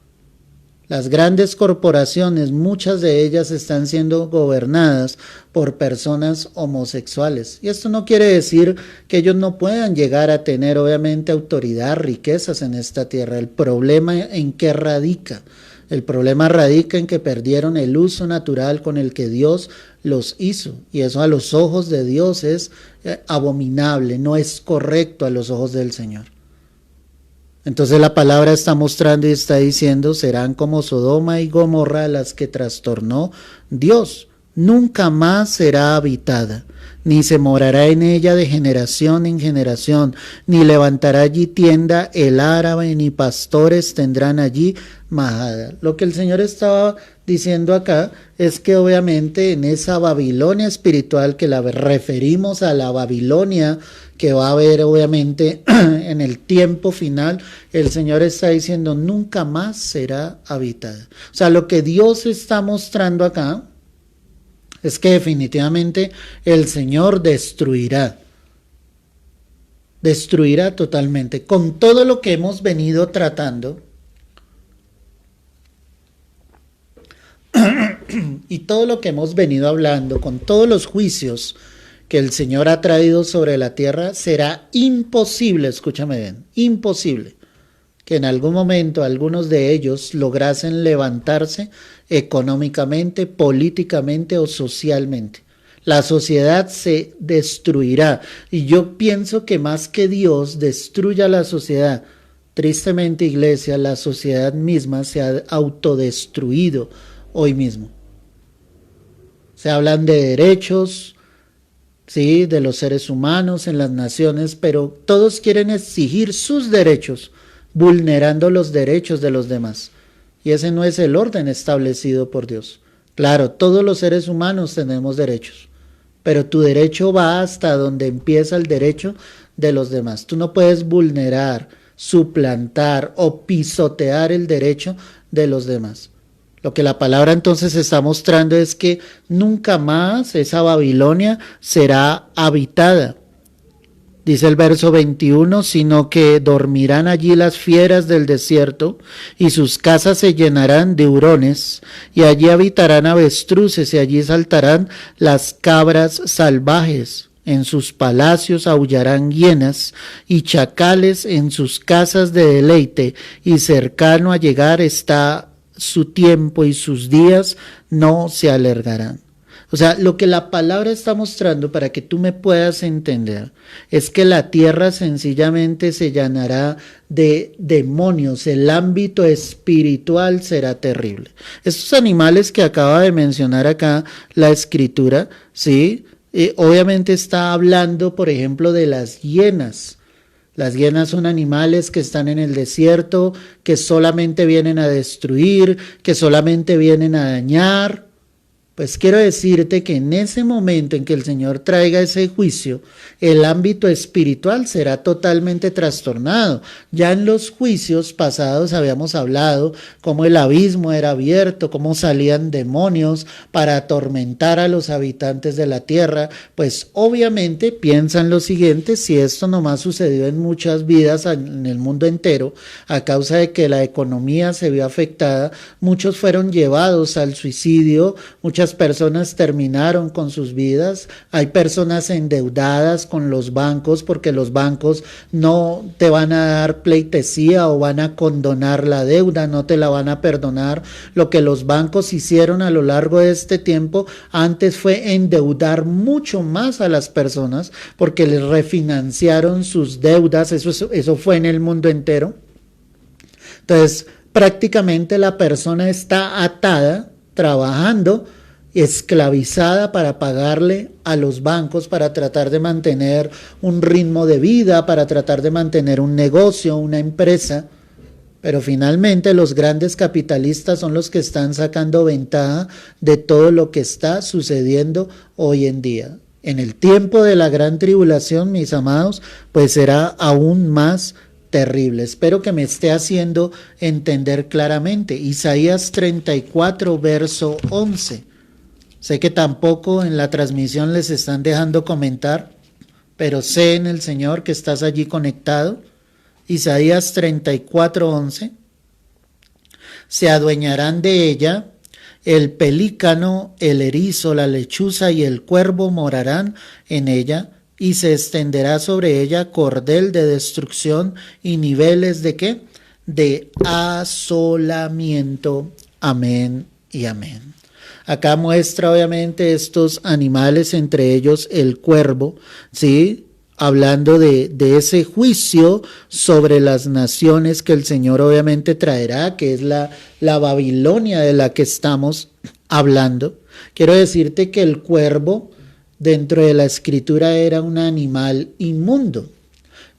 [SPEAKER 1] Las grandes corporaciones, muchas de ellas están siendo gobernadas por personas homosexuales. Y esto no quiere decir que ellos no puedan llegar a tener, obviamente, autoridad, riquezas en esta tierra. El problema en qué radica. El problema radica en que perdieron el uso natural con el que Dios los hizo. Y eso a los ojos de Dios es abominable, no es correcto a los ojos del Señor. Entonces la palabra está mostrando y está diciendo, serán como Sodoma y Gomorra las que trastornó Dios. Nunca más será habitada, ni se morará en ella de generación en generación, ni levantará allí tienda el árabe, ni pastores tendrán allí majada. Lo que el Señor estaba diciendo acá es que obviamente en esa Babilonia espiritual, que la referimos a la Babilonia que va a haber obviamente en el tiempo final, el Señor está diciendo nunca más será habitada. O sea, lo que Dios está mostrando acá es que definitivamente el Señor destruirá totalmente. Con todo lo que hemos venido tratando y todo lo que hemos venido hablando, con todos los juicios que el Señor ha traído sobre la tierra, será imposible, escúchame bien, imposible que en algún momento algunos de ellos lograsen levantarse económicamente, políticamente o socialmente. La sociedad se destruirá y yo pienso que más que Dios destruya la sociedad, tristemente, iglesia, la sociedad misma se ha autodestruido hoy mismo. Se hablan de derechos, sí, de los seres humanos en las naciones, pero todos quieren exigir sus derechos, vulnerando los derechos de los demás. Y ese no es el orden establecido por Dios. Claro, todos los seres humanos tenemos derechos, pero tu derecho va hasta donde empieza el derecho de los demás. Tú no puedes vulnerar, suplantar o pisotear el derecho de los demás. Lo que la palabra entonces está mostrando es que nunca más esa Babilonia será habitada. Dice el verso 21, sino que dormirán allí las fieras del desierto, y sus casas se llenarán de hurones, y allí habitarán avestruces, y allí saltarán las cabras salvajes. En sus palacios aullarán hienas, y chacales en sus casas de deleite, y cercano a llegar está su tiempo, y sus días no se alargarán. O sea, lo que la palabra está mostrando para que tú me puedas entender es que la tierra sencillamente se llenará de demonios, el ámbito espiritual será terrible. Estos animales que acaba de mencionar acá la Escritura, ¿sí? Obviamente está hablando, por ejemplo, de las hienas. Las hienas son animales que están en el desierto, que solamente vienen a destruir, que solamente vienen a dañar. Pues quiero decirte que en ese momento en que el Señor traiga ese juicio, el ámbito espiritual será totalmente trastornado. Ya en los juicios pasados habíamos hablado cómo el abismo era abierto, cómo salían demonios para atormentar a los habitantes de la tierra. Pues obviamente piensan lo siguiente: si esto nomás sucedió en muchas vidas en el mundo entero, a causa de que la economía se vio afectada, muchos fueron llevados al suicidio, muchas personas terminaron con sus vidas, hay personas endeudadas con los bancos porque los bancos no te van a dar pleitesía o van a condonar la deuda, no te la van a perdonar. Lo que los bancos hicieron a lo largo de este tiempo antes fue endeudar mucho más a las personas porque les refinanciaron sus deudas. Eso fue en el mundo entero. Entonces, prácticamente la persona está atada, trabajando, esclavizada para pagarle a los bancos, para tratar de mantener un ritmo de vida, para tratar de mantener un negocio, una empresa. Pero finalmente los grandes capitalistas son los que están sacando ventaja de todo lo que está sucediendo hoy en día. En el tiempo de la gran tribulación, mis amados, pues será aún más terrible. Espero que me esté haciendo entender claramente. Isaías 34, verso 11. Sé que tampoco en la transmisión les están dejando comentar, pero sé en el Señor que estás allí conectado. Isaías 34, 11. Se adueñarán de ella el pelícano, el erizo, la lechuza y el cuervo morarán en ella, y se extenderá sobre ella cordel de destrucción y niveles de ¿qué? De asolamiento. Amén y amén. Acá muestra obviamente estos animales, entre ellos el cuervo, ¿sí? Hablando de ese juicio sobre las naciones que el Señor obviamente traerá, que es la Babilonia de la que estamos hablando. Quiero decirte que el cuervo dentro de la escritura era un animal inmundo.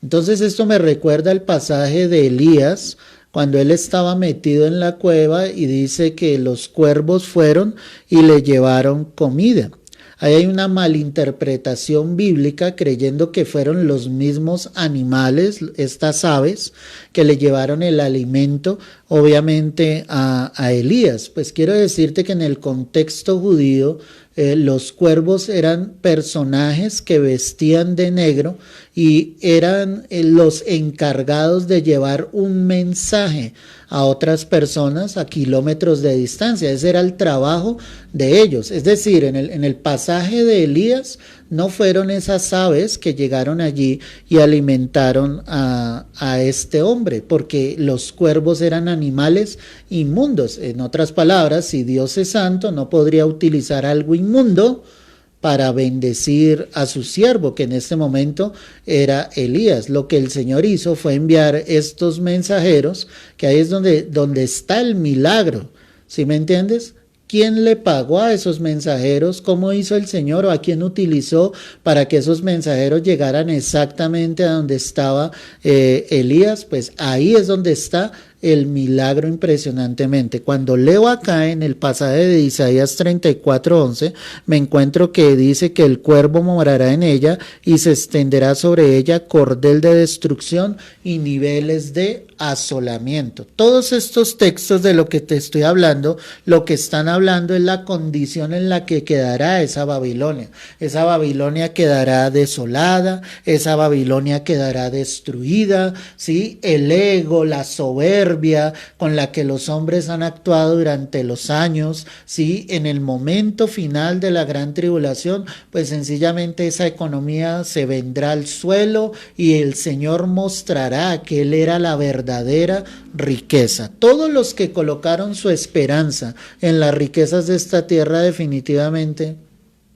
[SPEAKER 1] Entonces esto me recuerda el pasaje de Elías, cuando él estaba metido en la cueva y dice que los cuervos fueron y le llevaron comida. Ahí hay una malinterpretación bíblica creyendo que fueron los mismos animales, estas aves, que le llevaron el alimento, obviamente, a Elías. Pues quiero decirte que en el contexto judío, los cuervos eran personajes que vestían de negro y eran los encargados de llevar un mensaje a otras personas a kilómetros de distancia. Ese era el trabajo de ellos. Es decir, en el pasaje de Elías no fueron esas aves que llegaron allí y alimentaron a este hombre, porque los cuervos eran animales inmundos. En otras palabras, si Dios es santo, no podría utilizar algo inmundo para bendecir a su siervo, que en este momento era Elías. Lo que el Señor hizo fue enviar estos mensajeros, que ahí es donde está el milagro. ¿Sí me entiendes? ¿Quién le pagó a esos mensajeros? ¿Cómo hizo el Señor o a quién utilizó para que esos mensajeros llegaran exactamente a donde estaba Elías? Pues ahí es donde está el milagro impresionantemente. Cuando leo acá en el pasaje de Isaías 34:11, me encuentro que dice que el cuervo morará en ella y se extenderá sobre ella cordel de destrucción y niveles de asolamiento. Todos estos textos de lo que te estoy hablando, lo que están hablando es la condición en la que quedará esa Babilonia. Esa Babilonia quedará desolada, esa Babilonia quedará destruida, ¿sí? El ego, la soberbia con la que los hombres han actuado durante los años, ¿sí? En el momento final de la gran tribulación, pues sencillamente esa economía se vendrá al suelo y el Señor mostrará que Él era la verdadera riqueza. Todos los que colocaron su esperanza en las riquezas de esta tierra definitivamente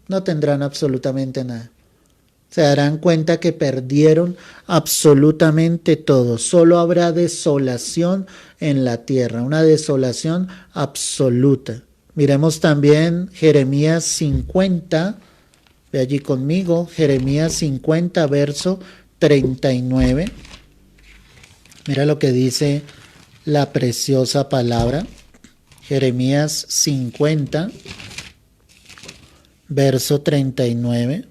[SPEAKER 1] no tendrán absolutamente nada. Se darán cuenta que perdieron absolutamente todo. Solo habrá desolación en la tierra, una desolación absoluta. Miremos también Jeremías 50, ve allí conmigo, Jeremías 50, verso 39. Mira lo que dice la preciosa palabra. Jeremías 50, verso 39.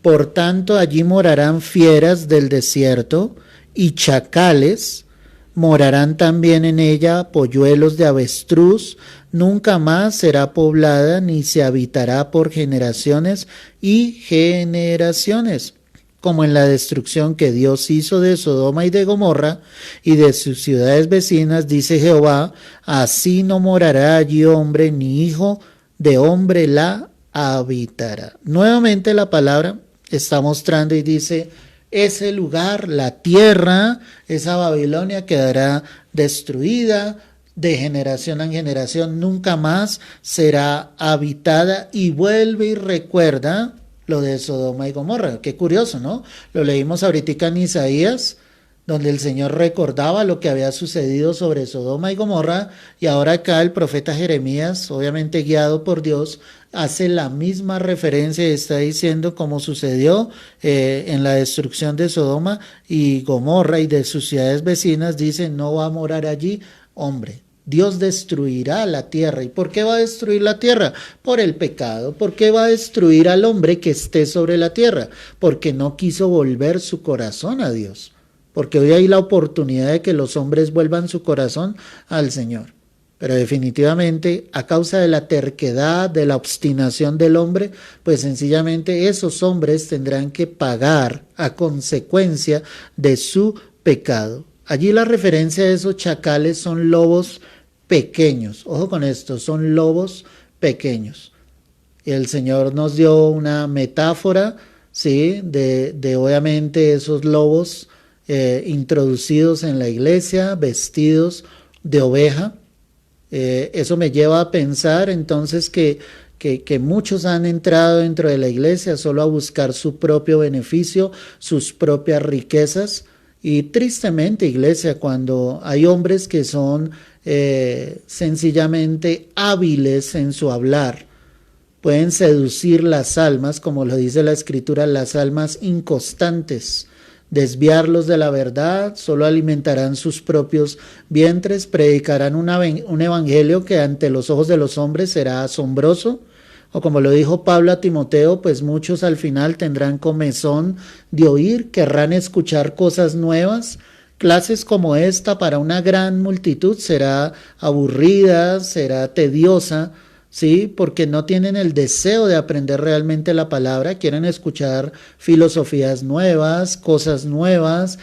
[SPEAKER 1] Por tanto, allí morarán fieras del desierto y chacales, morarán también en ella polluelos de avestruz, nunca más será poblada ni se habitará por generaciones y generaciones, como en la destrucción que Dios hizo de Sodoma y de Gomorra y de sus ciudades vecinas, dice Jehová, así no morará allí hombre ni hijo de hombre la habitará. Nuevamente la palabra está mostrando y dice, ese lugar, la tierra, esa Babilonia quedará destruida, de generación en generación, nunca más será habitada, y vuelve y recuerda lo de Sodoma y Gomorra. Qué curioso, ¿no? Lo leímos ahorita en Isaías, donde el Señor recordaba lo que había sucedido sobre Sodoma y Gomorra, y ahora acá el profeta Jeremías, obviamente guiado por Dios, hace la misma referencia y está diciendo cómo sucedió en la destrucción de Sodoma y Gomorra y de sus ciudades vecinas. Dice, no va a morar allí hombre. Dios destruirá la tierra. ¿Y por qué va a destruir la tierra? Por el pecado. ¿Por qué va a destruir al hombre que esté sobre la tierra? Porque no quiso volver su corazón a Dios. Porque hoy hay la oportunidad de que los hombres vuelvan su corazón al Señor. Pero definitivamente, a causa de la terquedad, de la obstinación del hombre, pues sencillamente esos hombres tendrán que pagar a consecuencia de su pecado. Allí la referencia de esos chacales son lobos pequeños. Ojo con esto, son lobos pequeños. Y el Señor nos dio una metáfora, ¿sí? de obviamente esos lobos introducidos en la iglesia, vestidos de oveja. Eso me lleva a pensar entonces que muchos han entrado dentro de la iglesia solo a buscar su propio beneficio, sus propias riquezas. Y tristemente, iglesia, cuando hay hombres que son sencillamente hábiles en su hablar, pueden seducir las almas, como lo dice la Escritura, las almas inconstantes, desviarlos de la verdad, solo alimentarán sus propios vientres, predicarán un evangelio que ante los ojos de los hombres será asombroso, o como lo dijo Pablo a Timoteo, pues muchos al final tendrán comezón de oír, querrán escuchar cosas nuevas. Clases como esta para una gran multitud será aburrida, será tediosa, ¿sí? Porque no tienen el deseo de aprender realmente la palabra, quieren escuchar filosofías nuevas, cosas nuevas,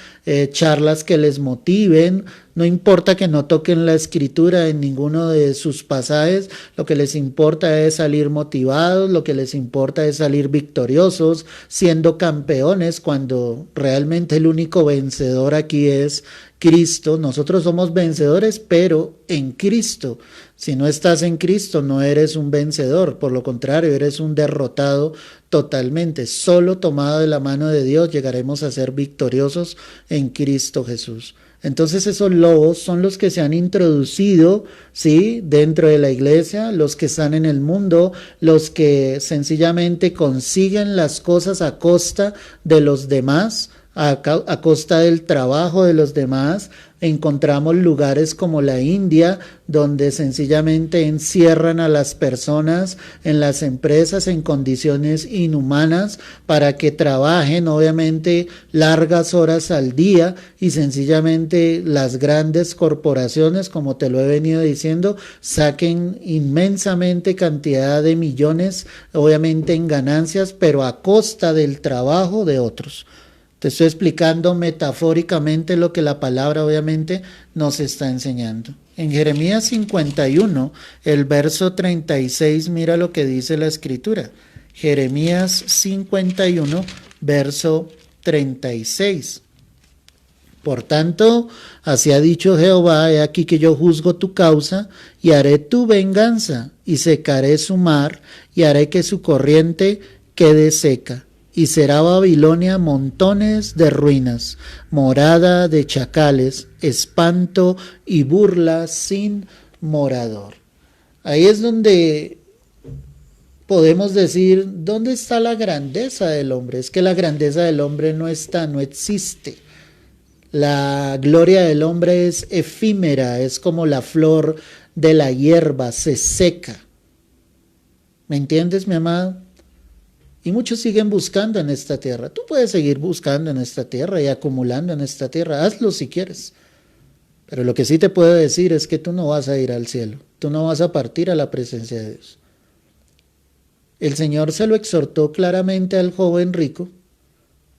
[SPEAKER 1] charlas que les motiven. No importa que no toquen la escritura en ninguno de sus pasajes, lo que les importa es salir motivados, lo que les importa es salir victoriosos, siendo campeones, cuando realmente el único vencedor aquí es Cristo. Nosotros somos vencedores, pero en Cristo. Si no estás en Cristo, no eres un vencedor, por lo contrario, eres un derrotado totalmente. Solo tomado de la mano de Dios llegaremos a ser victoriosos en Cristo Jesús. Entonces esos lobos son los que se han introducido, ¿sí?, dentro de la iglesia, los que están en el mundo, los que sencillamente consiguen las cosas a costa de los demás, a costa del trabajo de los demás. Encontramos lugares como la India, donde sencillamente encierran a las personas en las empresas en condiciones inhumanas para que trabajen obviamente largas horas al día, y sencillamente las grandes corporaciones, como te lo he venido diciendo, saquen inmensamente cantidad de millones obviamente en ganancias, pero a costa del trabajo de otros. Te estoy explicando metafóricamente lo que la palabra obviamente nos está enseñando. En Jeremías 51, el verso 36, mira lo que dice la Escritura. Jeremías 51, verso 36. Por tanto, así ha dicho Jehová, he aquí que yo juzgo tu causa, y haré tu venganza, y secaré su mar, y haré que su corriente quede seca. Y será Babilonia montones de ruinas, morada de chacales, espanto y burla sin morador. Ahí es donde podemos decir, ¿dónde está la grandeza del hombre? Es que la grandeza del hombre no está, no existe. La gloria del hombre es efímera, es como la flor de la hierba, se seca. ¿Me entiendes, mi amado? Y muchos siguen buscando en esta tierra. Tú puedes seguir buscando en esta tierra y acumulando en esta tierra. Hazlo si quieres. Pero lo que sí te puedo decir es que tú no vas a ir al cielo. Tú no vas a partir a la presencia de Dios. El Señor se lo exhortó claramente al joven rico.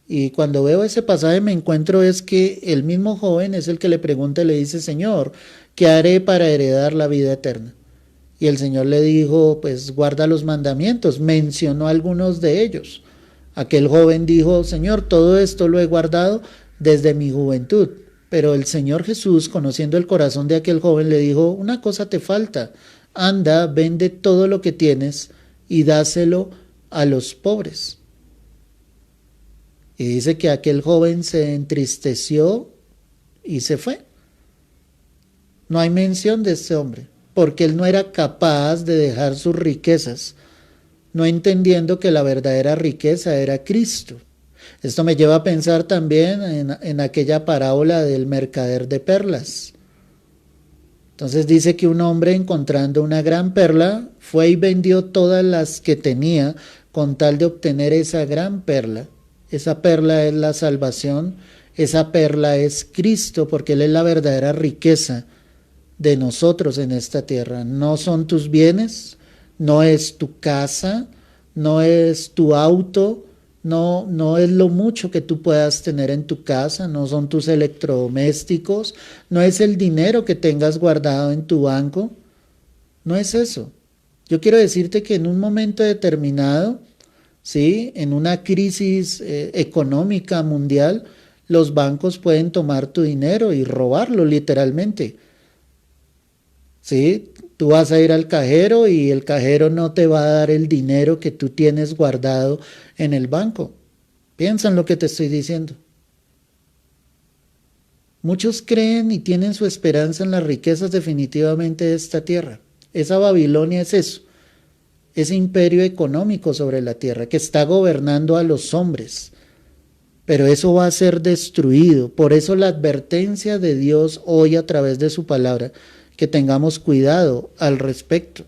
[SPEAKER 1] Y cuando veo ese pasaje me encuentro es que el mismo joven es el que le pregunta y le dice, Señor, ¿qué haré para heredar la vida eterna? Y el Señor le dijo, pues guarda los mandamientos. Mencionó algunos de ellos. Aquel joven dijo, Señor, todo esto lo he guardado desde mi juventud. Pero el Señor Jesús, conociendo el corazón de aquel joven, le dijo, una cosa te falta. Anda, vende todo lo que tienes y dáselo a los pobres. Y dice que aquel joven se entristeció y se fue. No hay mención de este hombre, porque él no era capaz de dejar sus riquezas, no entendiendo que la verdadera riqueza era Cristo. Esto me lleva a pensar también en aquella parábola del mercader de perlas. Entonces dice que un hombre, encontrando una gran perla, fue y vendió todas las que tenía con tal de obtener esa gran perla. Esa perla es la salvación, esa perla es Cristo, porque Él es la verdadera riqueza de nosotros en esta tierra. No son tus bienes, no es tu casa, no es tu auto, no es lo mucho que tú puedas tener en tu casa, no son tus electrodomésticos, no es el dinero que tengas guardado en tu banco, no es eso. Yo quiero decirte que en un momento determinado, ¿sí?, en una crisis económica mundial, los bancos pueden tomar tu dinero y robarlo literalmente. ¿Sí? Tú vas a ir al cajero y el cajero no te va a dar el dinero que tú tienes guardado en el banco. Piensa en lo que te estoy diciendo. Muchos creen y tienen su esperanza en las riquezas definitivamente de esta tierra. Esa Babilonia es eso, ese imperio económico sobre la tierra que está gobernando a los hombres. Pero eso va a ser destruido. Por eso la advertencia de Dios hoy a través de su palabra, que tengamos cuidado al respecto.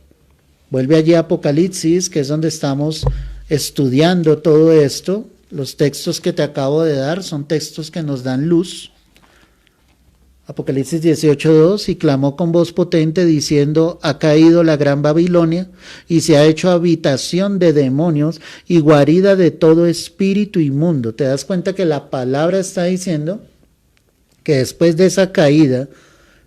[SPEAKER 1] Vuelve allí a Apocalipsis, que es donde estamos estudiando todo esto. Los textos que te acabo de dar son textos que nos dan luz. Apocalipsis 18:2, y clamó con voz potente diciendo, ha caído la gran Babilonia y se ha hecho habitación de demonios y guarida de todo espíritu inmundo. ¿Te das cuenta que la palabra está diciendo que después de esa caída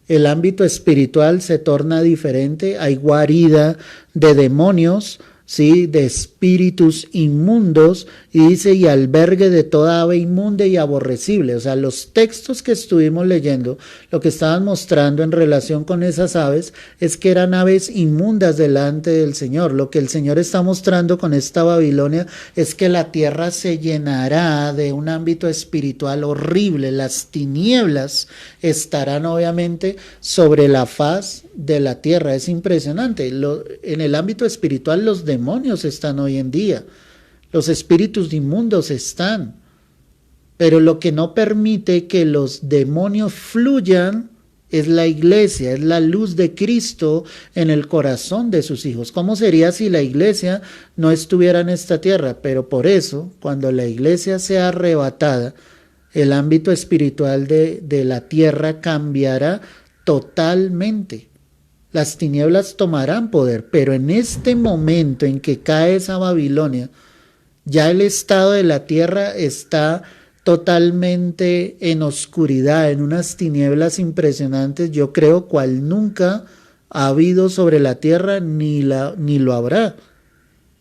[SPEAKER 1] el ámbito espiritual se torna diferente? Hay guarida de demonios, ¿sí?, de espíritus inmundos, y dice, y albergue de toda ave inmunda y aborrecible. O sea, los textos que estuvimos leyendo, lo que estaban mostrando en relación con esas aves, es que eran aves inmundas delante del Señor. Lo que el Señor está mostrando con esta Babilonia es que la tierra se llenará de un ámbito espiritual horrible. Las tinieblas estarán obviamente sobre la faz de la tierra. Es impresionante. En el ámbito espiritual los demonios están hoy en día, los espíritus inmundos están, pero lo que no permite que los demonios fluyan es la iglesia, es la luz de Cristo en el corazón de sus hijos. ¿Cómo sería si la iglesia no estuviera en esta tierra? Pero por eso, cuando la iglesia sea arrebatada, el ámbito espiritual de la tierra cambiará totalmente. Las tinieblas tomarán poder, pero en este momento en que cae esa Babilonia, ya el estado de la tierra está totalmente en oscuridad, en unas tinieblas impresionantes, yo creo, cual nunca ha habido sobre la tierra ni lo habrá.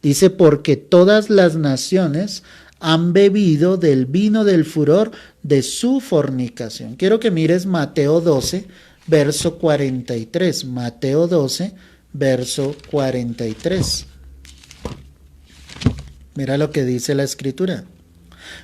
[SPEAKER 1] Dice, porque todas las naciones han bebido del vino del furor de su fornicación. Quiero que mires Mateo 12, verso 43. Mateo 12, verso 43. Mira lo que dice la Escritura.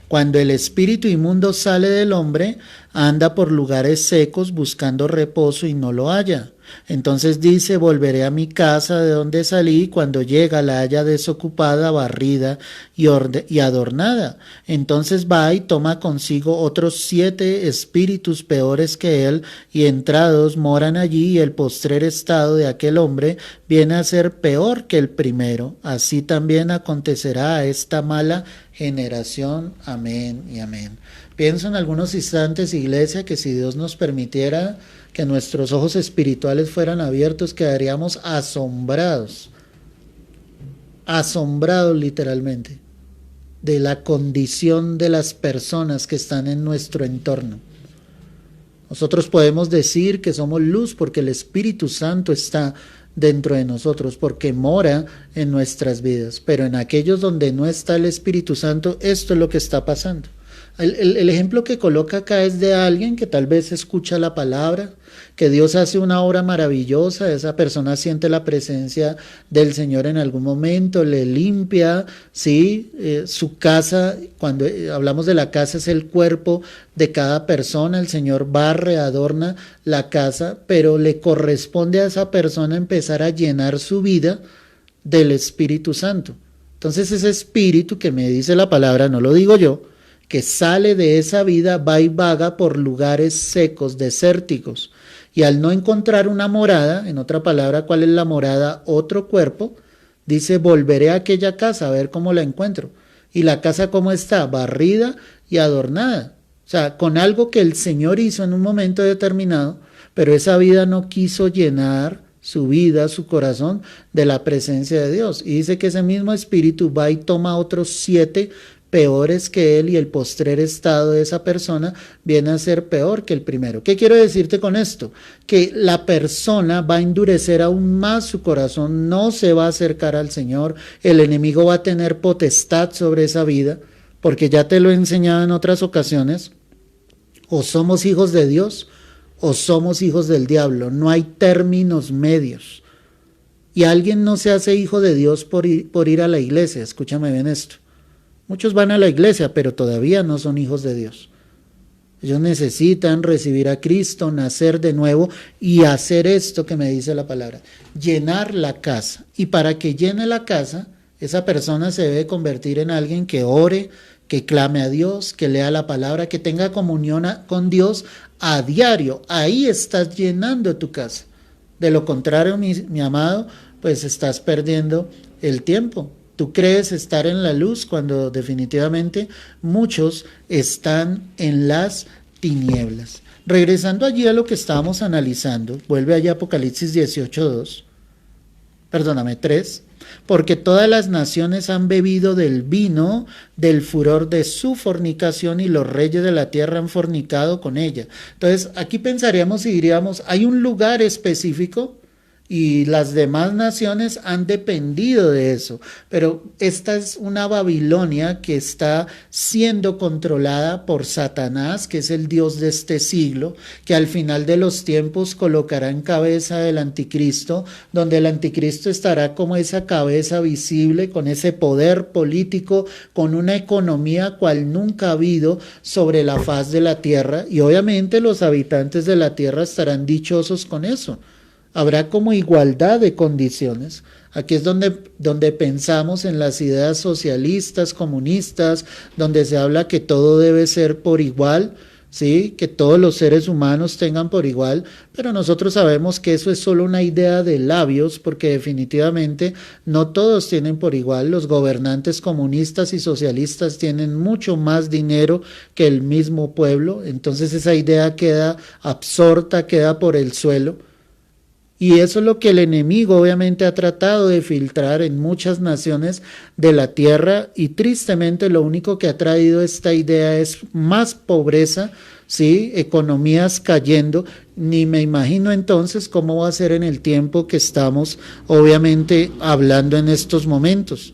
[SPEAKER 1] Cuando el espíritu inmundo sale del hombre, anda por lugares secos buscando reposo y no lo halla. Entonces dice, volveré a mi casa de donde salí, cuando llega la halla desocupada, barrida y adornada. Entonces va y toma consigo otros 7 espíritus peores que él, y entrados moran allí, y el postrer estado de aquel hombre viene a ser peor que el primero. Así también acontecerá a esta mala generación. Amén y amén. Pienso en algunos instantes, iglesia, que si Dios nos permitiera que nuestros ojos espirituales fueran abiertos, quedaríamos asombrados, asombrados literalmente, de la condición de las personas que están en nuestro entorno. Nosotros podemos decir que somos luz porque el Espíritu Santo está dentro de nosotros, porque mora en nuestras vidas, pero en aquellos donde no está el Espíritu Santo, esto es lo que está pasando. El ejemplo que coloca acá es de alguien que tal vez escucha la palabra, que Dios hace una obra maravillosa, esa persona siente la presencia del Señor en algún momento, le limpia, ¿sí? Su casa, cuando hablamos de la casa, es el cuerpo de cada persona, el Señor barre, adorna la casa, pero le corresponde a esa persona empezar a llenar su vida del Espíritu Santo. Entonces ese espíritu que me dice la palabra, no lo digo yo, que sale de esa vida, va y vaga por lugares secos, desérticos, y al no encontrar una morada, en otra palabra, ¿cuál es la morada? Otro cuerpo, dice, volveré a aquella casa a ver cómo la encuentro. ¿Y la casa cómo está? Barrida y adornada. O sea, con algo que el Señor hizo en un momento determinado, pero esa vida no quiso llenar su vida, su corazón, de la presencia de Dios. Y dice que ese mismo espíritu va y toma otros 7 peores que él, y el postrer estado de esa persona viene a ser peor que el primero. ¿Qué quiero decirte con esto? Que la persona va a endurecer aún más su corazón, no se va a acercar al Señor, el enemigo va a tener potestad sobre esa vida, porque ya te lo he enseñado en otras ocasiones, o somos hijos de Dios o somos hijos del diablo, no hay términos medios. Y alguien no se hace hijo de Dios por ir a la iglesia, escúchame bien esto. Muchos van a la iglesia, pero todavía no son hijos de Dios. Ellos necesitan recibir a Cristo, nacer de nuevo y hacer esto que me dice la palabra, llenar la casa. Y para que llene la casa, esa persona se debe convertir en alguien que ore, que clame a Dios, que lea la palabra, que tenga comunión con Dios a diario. Ahí estás llenando tu casa. De lo contrario, mi amado, pues estás perdiendo el tiempo. Tú crees estar en la luz cuando definitivamente muchos están en las tinieblas. Regresando allí a lo que estábamos analizando, vuelve allá Apocalipsis 3, porque todas las naciones han bebido del vino del furor de su fornicación, y los reyes de la tierra han fornicado con ella. Entonces aquí pensaríamos y diríamos, hay un lugar específico y las demás naciones han dependido de eso, pero esta es una Babilonia que está siendo controlada por Satanás, que es el Dios de este siglo, que al final de los tiempos colocará en cabeza del anticristo, donde el anticristo estará como esa cabeza visible, con ese poder político, con una economía cual nunca ha habido sobre la faz de la tierra, y obviamente los habitantes de la tierra estarán dichosos con eso. Habrá como igualdad de condiciones. Aquí es donde pensamos en las ideas socialistas, comunistas, donde se habla que todo debe ser por igual, ¿sí? Que todos los seres humanos tengan por igual, pero nosotros sabemos que eso es solo una idea de labios, porque definitivamente no todos tienen por igual. Los gobernantes comunistas y socialistas tienen mucho más dinero que el mismo pueblo, entonces esa idea queda absorta, queda por el suelo. Y eso es lo que el enemigo obviamente ha tratado de filtrar en muchas naciones de la tierra, y tristemente lo único que ha traído esta idea es más pobreza, ¿sí? Economías cayendo. Ni me imagino entonces cómo va a ser en el tiempo que estamos obviamente hablando en estos momentos.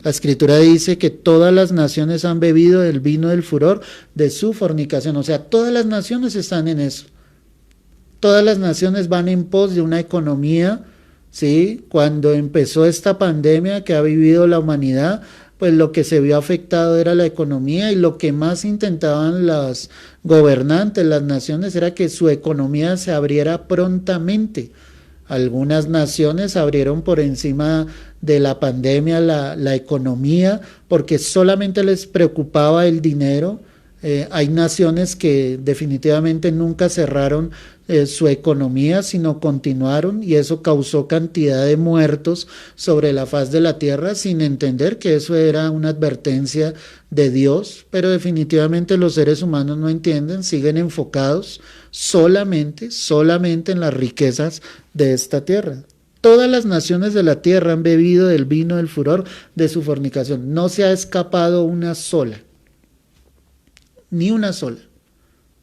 [SPEAKER 1] La Escritura dice que todas las naciones han bebido del vino del furor de su fornicación, o sea, todas las naciones están en eso. Todas las naciones van en pos de una economía, ¿sí? Cuando empezó esta pandemia que ha vivido la humanidad, pues lo que se vio afectado era la economía, y lo que más intentaban los gobernantes, las naciones, era que su economía se abriera prontamente, Algunas naciones abrieron por encima de la pandemia la economía porque solamente les preocupaba el dinero. Hay naciones que definitivamente nunca cerraron su economía, sino continuaron, y eso causó cantidad de muertos sobre la faz de la tierra sin entender que eso era una advertencia de Dios, pero definitivamente los seres humanos no entienden, siguen enfocados solamente en las riquezas de esta tierra. Todas las naciones de la tierra han bebido del vino del furor de su fornicación. No se ha escapado una sola, ni una sola.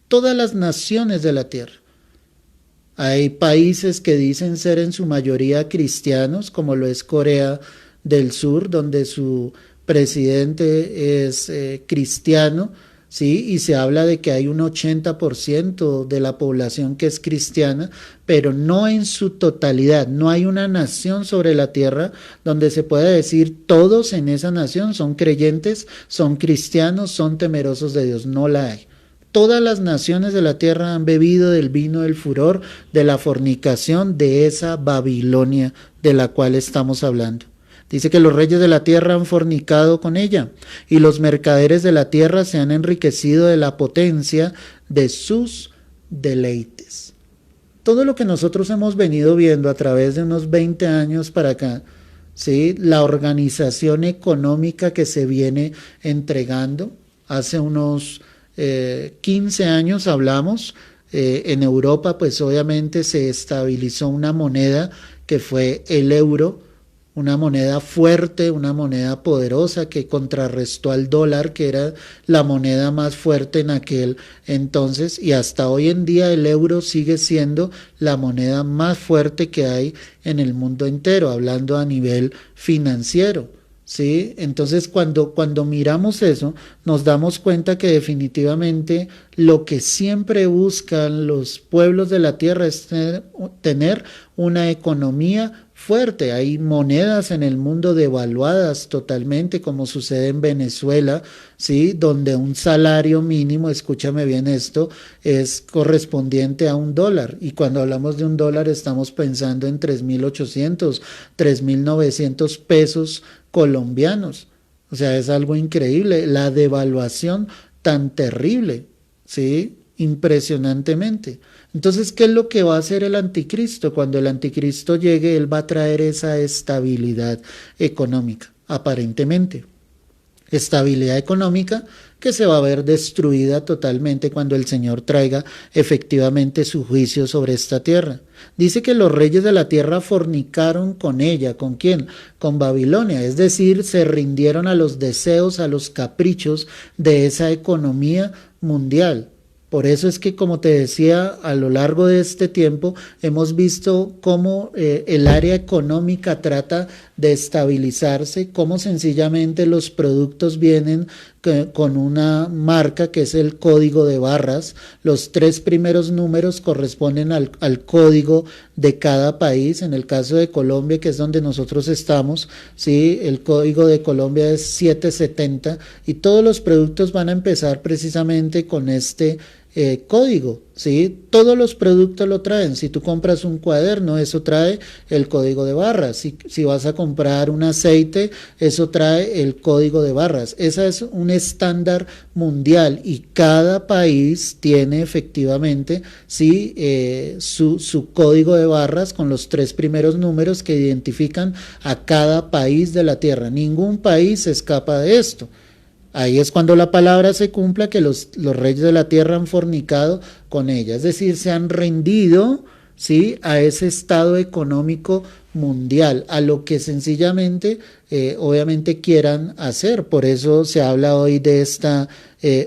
[SPEAKER 1] Todas las naciones de la tierra. Hay países que dicen ser en su mayoría cristianos, como lo es Corea del Sur, donde su presidente es cristiano, ¿sí? Y se habla de que hay un 80% de la población que es cristiana, pero no en su totalidad. No hay una nación sobre la tierra donde se pueda decir todos en esa nación son creyentes, son cristianos, son temerosos de Dios. No la hay. Todas las naciones de la tierra han bebido del vino del furor, de la fornicación, de esa Babilonia de la cual estamos hablando. Dice que los reyes de la tierra han fornicado con ella, y los mercaderes de la tierra se han enriquecido de la potencia de sus deleites. Todo lo que nosotros hemos venido viendo a través de unos 20 años para acá, ¿sí? La organización económica que se viene entregando, hace unos 15 años hablamos, en Europa pues obviamente se estabilizó una moneda que fue el euro, una moneda fuerte, una moneda poderosa que contrarrestó al dólar, que era la moneda más fuerte en aquel entonces, y hasta hoy en día el euro sigue siendo la moneda más fuerte que hay en el mundo entero, hablando a nivel financiero. ¿Sí? Entonces cuando miramos eso, nos damos cuenta que definitivamente lo que siempre buscan los pueblos de la tierra es tener una economía fuerte. Hay monedas en el mundo devaluadas totalmente, como sucede en Venezuela, ¿sí? Donde un salario mínimo, escúchame bien esto, es correspondiente a $1. Y cuando hablamos de $1, estamos pensando en 3.800, 3.900 pesos colombianos. O sea, es algo increíble, la devaluación tan terrible, ¿sí? Impresionantemente. Entonces, ¿qué es lo que va a hacer el anticristo? Cuando el anticristo llegue, él va a traer esa estabilidad económica, aparentemente. Estabilidad económica que se va a ver destruida totalmente cuando el Señor traiga efectivamente su juicio sobre esta tierra. Dice que los reyes de la tierra fornicaron con ella. ¿Con quién? Con Babilonia, es decir, se rindieron a los deseos, a los caprichos de esa economía mundial. Por eso es que, como te decía, a lo largo de este tiempo hemos visto cómo el área económica trata de estabilizarse, cómo sencillamente los productos vienen con una marca que es el código de barras. Los 3 primeros números corresponden al código de cada país. En el caso de Colombia, que es donde nosotros estamos, ¿sí? El código de Colombia es 770 y todos los productos van a empezar precisamente con este código, ¿sí? Todos los productos lo traen. Si tú compras un cuaderno, eso trae el código de barras. Si vas a comprar un aceite, eso trae el código de barras. Ese es un estándar mundial y cada país tiene efectivamente, ¿sí? Su código de barras con los 3 primeros números que identifican a cada país de la tierra. Ningún país se escapa de esto. Ahí es cuando la palabra se cumpla, que los reyes de la tierra han fornicado con ella, es decir, se han rendido, ¿sí? A ese estado económico mundial, a lo que sencillamente, obviamente quieran hacer. Por eso se habla hoy de esta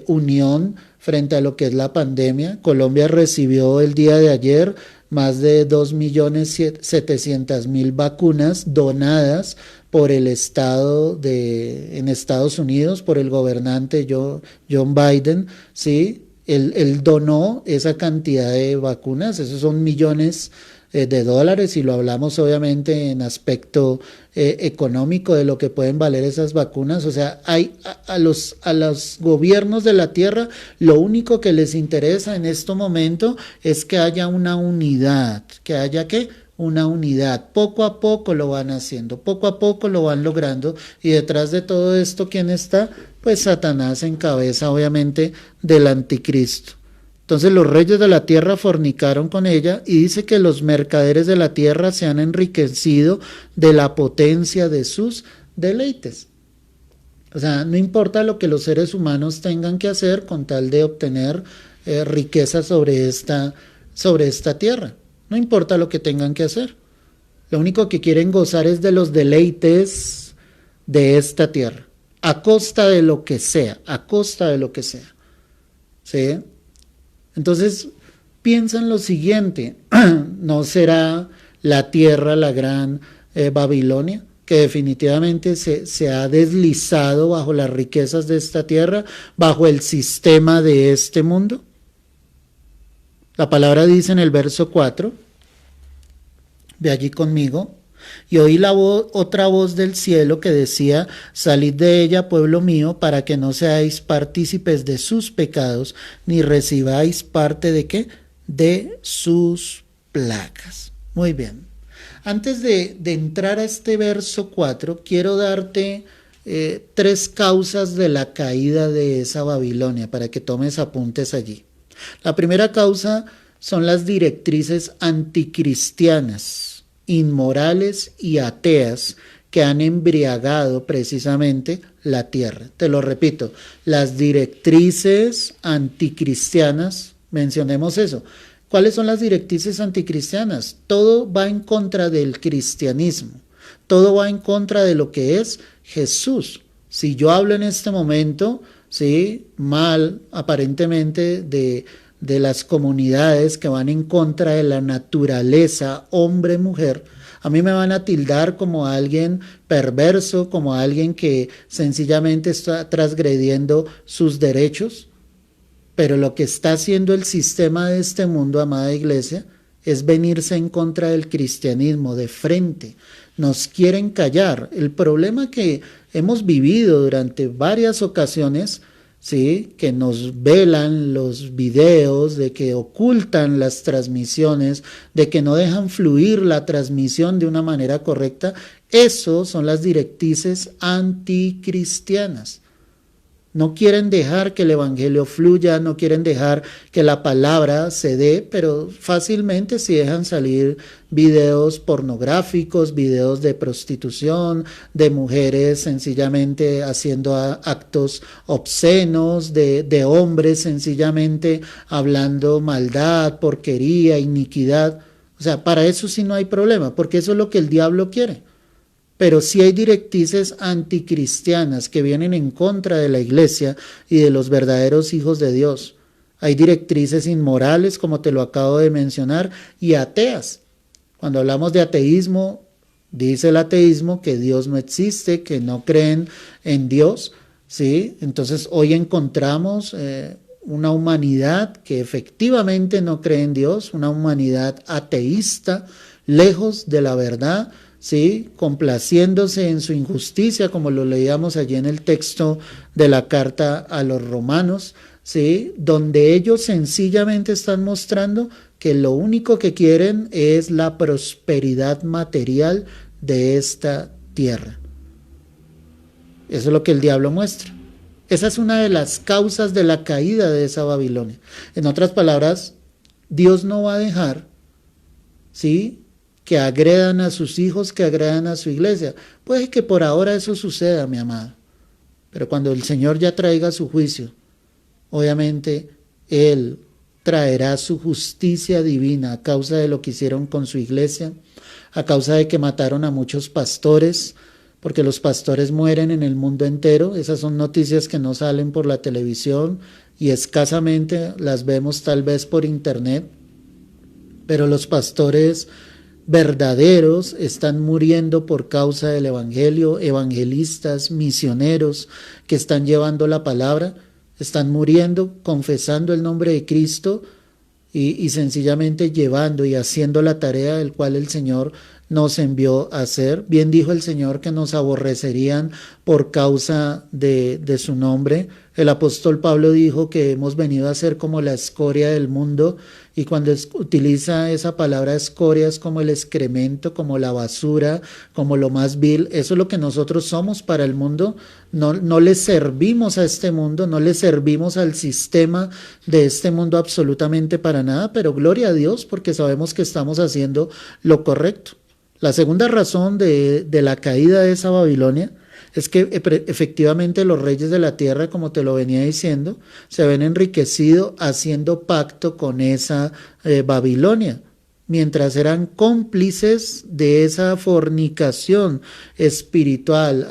[SPEAKER 1] unión frente a lo que es la pandemia. Colombia recibió el día de ayer más de 2.700.000 vacunas donadas por el estado en Estados Unidos, por el gobernante John Biden, ¿sí? Él donó esa cantidad de vacunas, esos son millones de dólares, y lo hablamos obviamente en aspecto económico de lo que pueden valer esas vacunas. O sea, a los gobiernos de la tierra lo único que les interesa en este momento es que haya una unidad, que haya ¿qué? una unidad. Poco a poco lo van haciendo, poco a poco lo van logrando, y detrás de todo esto, ¿quién está? Pues Satanás en cabeza, obviamente, del anticristo. Entonces los reyes de la tierra fornicaron con ella, y dice que los mercaderes de la tierra se han enriquecido de la potencia de sus deleites. O sea, no importa lo que los seres humanos tengan que hacer con tal de obtener riqueza sobre esta tierra. No importa lo que tengan que hacer. Lo único que quieren gozar es de los deleites de esta tierra, a costa de lo que sea, a costa de lo que sea. ¿Sí? Entonces, piensa en lo siguiente, ¿no será la tierra la gran Babilonia, que definitivamente se ha deslizado bajo las riquezas de esta tierra, bajo el sistema de este mundo? La palabra dice en el verso 4, ve allí conmigo, y oí otra voz del cielo que decía: salid de ella, pueblo mío, para que no seáis partícipes de sus pecados, ni recibáis parte de ¿qué? De sus plagas. Muy bien. Antes de entrar a este verso 4, quiero darte 3 causas de la caída de esa Babilonia, para que tomes apuntes allí. La primera causa son las directrices anticristianas, inmorales y ateas que han embriagado precisamente la tierra. Te lo repito, las directrices anticristianas, mencionemos eso. ¿Cuáles son las directrices anticristianas? Todo va en contra del cristianismo, todo va en contra de lo que es Jesús. Si yo hablo en este momento, ¿sí?, mal aparentemente de las comunidades que van en contra de la naturaleza hombre-mujer, a mí me van a tildar como alguien perverso, como alguien que sencillamente está transgrediendo sus derechos. Pero lo que está haciendo el sistema de este mundo, amada iglesia, es venirse en contra del cristianismo de frente. Nos quieren callar. El problema que hemos vivido durante varias ocasiones, ¿sí?, que nos velan los videos, de que ocultan las transmisiones, de que no dejan fluir la transmisión de una manera correcta, eso son las directrices anticristianas. No quieren dejar que el evangelio fluya, no quieren dejar que la palabra se dé, pero fácilmente si dejan salir videos pornográficos, videos de prostitución, de mujeres sencillamente haciendo actos obscenos, de hombres sencillamente hablando maldad, porquería, iniquidad. O sea, para eso sí no hay problema, porque eso es lo que el diablo quiere. Pero sí hay directrices anticristianas que vienen en contra de la iglesia y de los verdaderos hijos de Dios. Hay directrices inmorales, como te lo acabo de mencionar, y ateas. Cuando hablamos de ateísmo, dice el ateísmo que Dios no existe, que no creen en Dios, ¿sí? Entonces hoy encontramos una humanidad que efectivamente no cree en Dios, una humanidad ateísta, lejos de la verdad, ¿sí?, complaciéndose en su injusticia, como lo leíamos allí en el texto de la carta a los romanos, ¿sí?, donde ellos sencillamente están mostrando que lo único que quieren es la prosperidad material de esta tierra. Eso es lo que el diablo muestra. Esa es una de las causas de la caída de esa Babilonia. En otras palabras, Dios no va a dejar, ¿sí?, que agredan a sus hijos, que agredan a su iglesia. Puede que por ahora eso suceda, mi amado, pero cuando el Señor ya traiga su juicio, obviamente Él traerá su justicia divina a causa de lo que hicieron con su iglesia, a causa de que mataron a muchos pastores, porque los pastores mueren en el mundo entero. Esas son noticias que no salen por la televisión y escasamente las vemos tal vez por internet, pero los pastores verdaderos están muriendo por causa del evangelio. Evangelistas, misioneros que están llevando la palabra, están muriendo, confesando el nombre de Cristo y sencillamente llevando y haciendo la tarea del cual el Señor nos envió a hacer. Bien dijo el Señor que nos aborrecerían por causa de su nombre. El apóstol Pablo dijo que hemos venido a ser como la escoria del mundo, y cuando utiliza esa palabra escoria es como el excremento, como la basura, como lo más vil. Eso es lo que nosotros somos para el mundo. No le servimos a este mundo, no le servimos al sistema de este mundo absolutamente para nada, pero gloria a Dios porque sabemos que estamos haciendo lo correcto. La segunda razón de la caída de esa Babilonia es que efectivamente los reyes de la tierra, como te lo venía diciendo, se ven enriquecidos haciendo pacto con esa Babilonia, mientras eran cómplices de esa fornicación espiritual,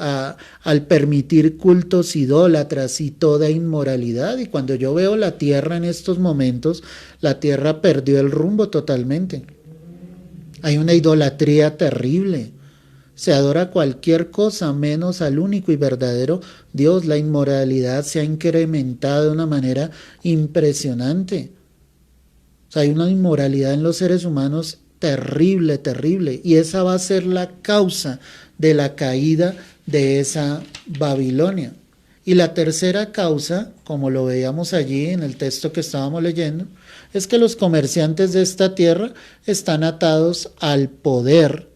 [SPEAKER 1] al permitir cultos idólatras y toda inmoralidad. Y cuando yo veo la tierra en estos momentos, la tierra perdió el rumbo totalmente. Hay una idolatría terrible. Se adora cualquier cosa menos al único y verdadero Dios. La inmoralidad se ha incrementado de una manera impresionante. O sea, hay una inmoralidad en los seres humanos terrible, terrible. Y esa va a ser la causa de la caída de esa Babilonia. Y la tercera causa, como lo veíamos allí en el texto que estábamos leyendo, es que los comerciantes de esta tierra están atados al poder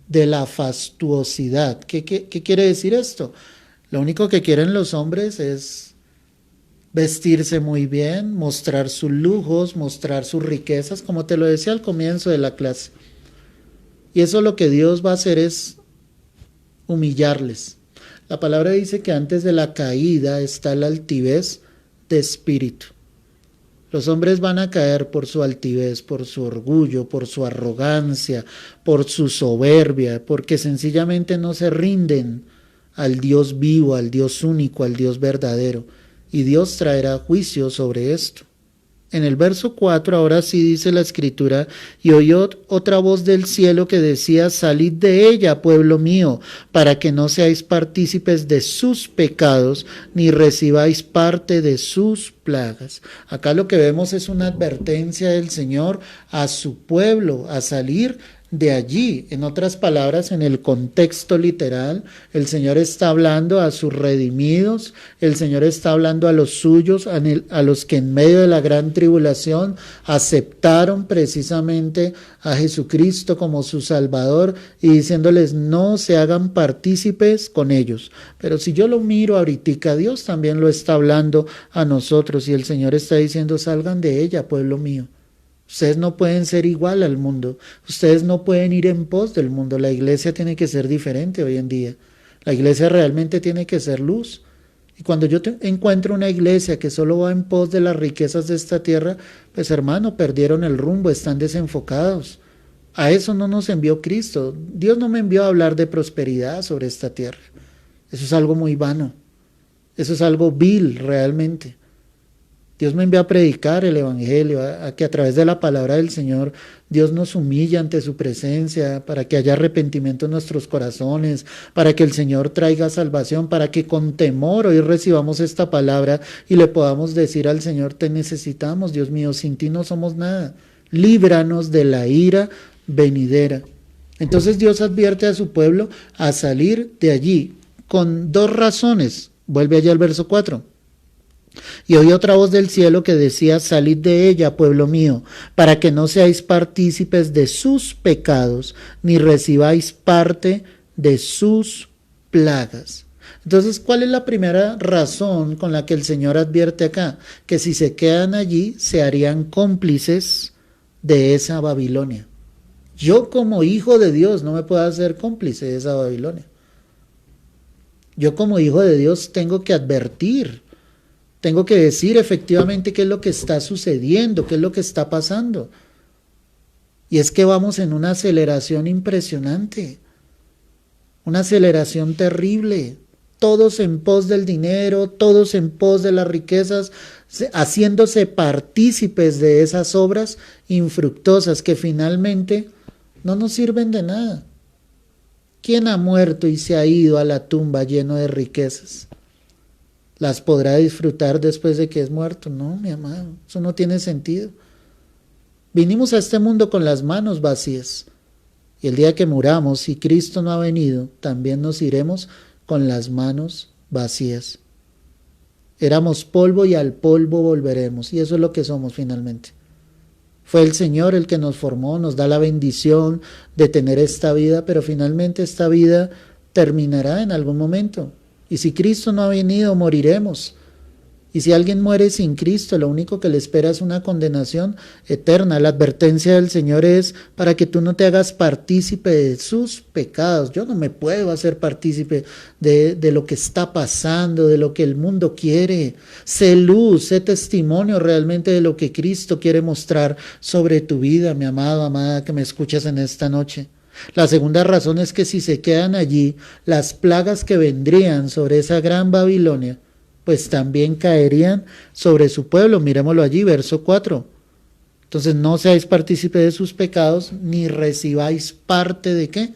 [SPEAKER 1] de la fastuosidad. ¿Qué quiere decir esto? Lo único que quieren los hombres es vestirse muy bien, mostrar sus lujos, mostrar sus riquezas, como te lo decía al comienzo de la clase. Y eso lo que Dios va a hacer es humillarles. La palabra dice que antes de la caída está la altivez de espíritu. Los hombres van a caer por su altivez, por su orgullo, por su arrogancia, por su soberbia, porque sencillamente no se rinden al Dios vivo, al Dios único, al Dios verdadero. Y Dios traerá juicio sobre esto. En el verso 4 ahora sí dice la escritura: y oyó otra voz del cielo que decía: salid de ella, pueblo mío, para que no seáis partícipes de sus pecados, ni recibáis parte de sus plagas. Acá lo que vemos es una advertencia del Señor a su pueblo, a salir de allí. En otras palabras, en el contexto literal, el Señor está hablando a sus redimidos, el Señor está hablando a los suyos, a los que en medio de la gran tribulación aceptaron precisamente a Jesucristo como su Salvador, y diciéndoles no se hagan partícipes con ellos. Pero si yo lo miro ahorita, Dios también lo está hablando a nosotros, y el Señor está diciendo: salgan de ella, pueblo mío. Ustedes no pueden ser igual al mundo. Ustedes no pueden ir en pos del mundo. La iglesia tiene que ser diferente hoy en día. La iglesia realmente tiene que ser luz. Y cuando yo encuentro una iglesia que solo va en pos de las riquezas de esta tierra, pues hermano, perdieron el rumbo, están desenfocados. A eso no nos envió Cristo. Dios no me envió a hablar de prosperidad sobre esta tierra. Eso es algo muy vano. Eso es algo vil realmente. Dios me envió a predicar el evangelio, a que a través de la palabra del Señor Dios nos humilla ante su presencia, para que haya arrepentimiento en nuestros corazones, para que el Señor traiga salvación, para que con temor hoy recibamos esta palabra y le podamos decir al Señor: te necesitamos, Dios mío, sin ti no somos nada, líbranos de la ira venidera. Entonces Dios advierte a su pueblo a salir de allí con dos razones. Vuelve allá al verso 4. Y oí otra voz del cielo que decía: salid de ella, pueblo mío, para que no seáis partícipes de sus pecados, ni recibáis parte de sus plagas. Entonces, ¿cuál es la primera razón con la que el Señor advierte acá? Que si se quedan allí, se harían cómplices de esa Babilonia. Yo como hijo de Dios no me puedo hacer cómplice de esa Babilonia. Yo como hijo de Dios tengo que advertir. Tengo que decir efectivamente qué es lo que está sucediendo, qué es lo que está pasando. Y es que vamos en una aceleración impresionante, una aceleración terrible. Todos en pos del dinero, todos en pos de las riquezas, haciéndose partícipes de esas obras infructuosas que finalmente no nos sirven de nada. ¿Quién ha muerto y se ha ido a la tumba lleno de riquezas? ¿Las podrá disfrutar después de que es muerto? No, mi amado, eso no tiene sentido. Vinimos a este mundo con las manos vacías. Y el día que muramos, si Cristo no ha venido, también nos iremos con las manos vacías. Éramos polvo y al polvo volveremos. Y eso es lo que somos finalmente. Fue el Señor el que nos formó, nos da la bendición de tener esta vida, pero finalmente esta vida terminará en algún momento. Y si Cristo no ha venido, moriremos. Y si alguien muere sin Cristo, lo único que le espera es una condenación eterna. La advertencia del Señor es para que tú no te hagas partícipe de sus pecados. Yo no me puedo hacer partícipe de lo que está pasando, de lo que el mundo quiere. Sé luz, sé testimonio realmente de lo que Cristo quiere mostrar sobre tu vida, mi amado, amada, que me escuchas en esta noche. La segunda razón es que si se quedan allí, las plagas que vendrían sobre esa gran Babilonia, pues también caerían sobre su pueblo. Miremoslo allí, verso 4. Entonces no seáis partícipe de sus pecados, ni recibáis parte de ¿qué?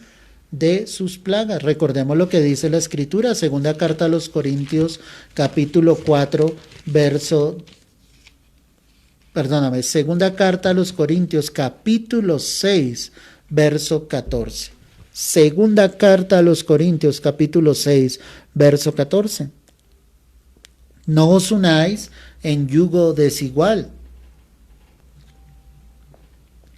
[SPEAKER 1] De sus plagas. Recordemos lo que dice la Escritura, segunda carta a los Corintios, capítulo 4, segunda carta a los Corintios, capítulo 6, verso 14. Segunda carta a los Corintios, capítulo 6, verso 14. No os unáis en yugo desigual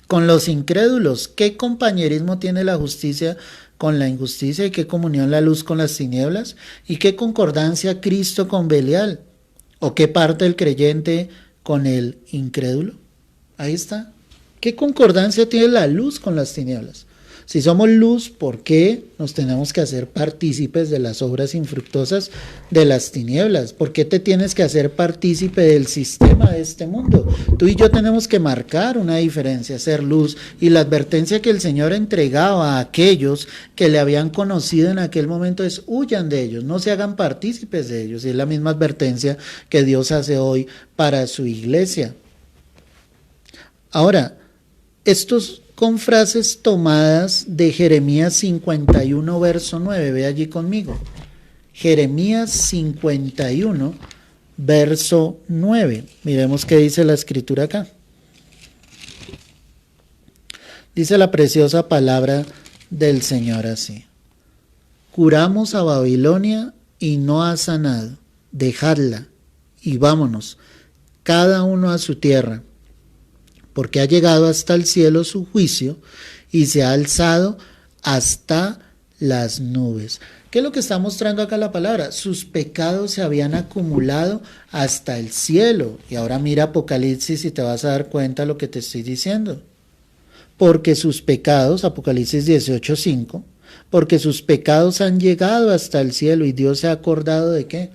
[SPEAKER 1] con los incrédulos. ¿Qué compañerismo tiene la justicia con la injusticia? ¿Y qué comunión la luz con las tinieblas? ¿Y qué concordancia Cristo con Belial? ¿O qué parte el creyente con el incrédulo? Ahí está. ¿Qué concordancia tiene la luz con las tinieblas? Si somos luz, ¿por qué nos tenemos que hacer partícipes de las obras infructuosas de las tinieblas? ¿Por qué te tienes que hacer partícipe del sistema de este mundo? Tú y yo tenemos que marcar una diferencia, ser luz. Y la advertencia que el Señor entregaba a aquellos que le habían conocido en aquel momento es: huyan de ellos, no se hagan partícipes de ellos. Y es la misma advertencia que Dios hace hoy para su iglesia. Ahora, estos con frases tomadas de Jeremías 51, verso 9. Ve allí conmigo. Jeremías 51, verso 9. Miremos qué dice la Escritura acá. Dice la preciosa palabra del Señor así: curamos a Babilonia y no ha sanado. Dejadla y vámonos, cada uno a su tierra, porque ha llegado hasta el cielo su juicio y se ha alzado hasta las nubes. ¿Qué es lo que está mostrando acá la palabra? Sus pecados se habían acumulado hasta el cielo. Y ahora mira Apocalipsis y te vas a dar cuenta de lo que te estoy diciendo. Porque sus pecados, Apocalipsis 18:5, porque sus pecados han llegado hasta el cielo y Dios se ha acordado ¿de qué?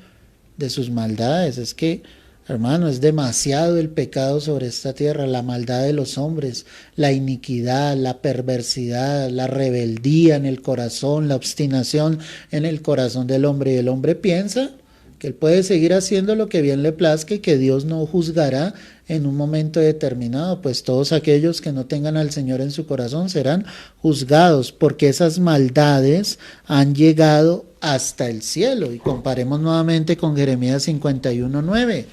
[SPEAKER 1] De sus maldades. Es que, hermano, es demasiado el pecado sobre esta tierra, la maldad de los hombres, la iniquidad, la perversidad, la rebeldía en el corazón, la obstinación en el corazón del hombre. Y el hombre piensa que él puede seguir haciendo lo que bien le plazca y que Dios no juzgará en un momento determinado. Pues todos aquellos que no tengan al Señor en su corazón serán juzgados, porque esas maldades han llegado hasta el cielo. Y comparemos nuevamente con Jeremías 51:9.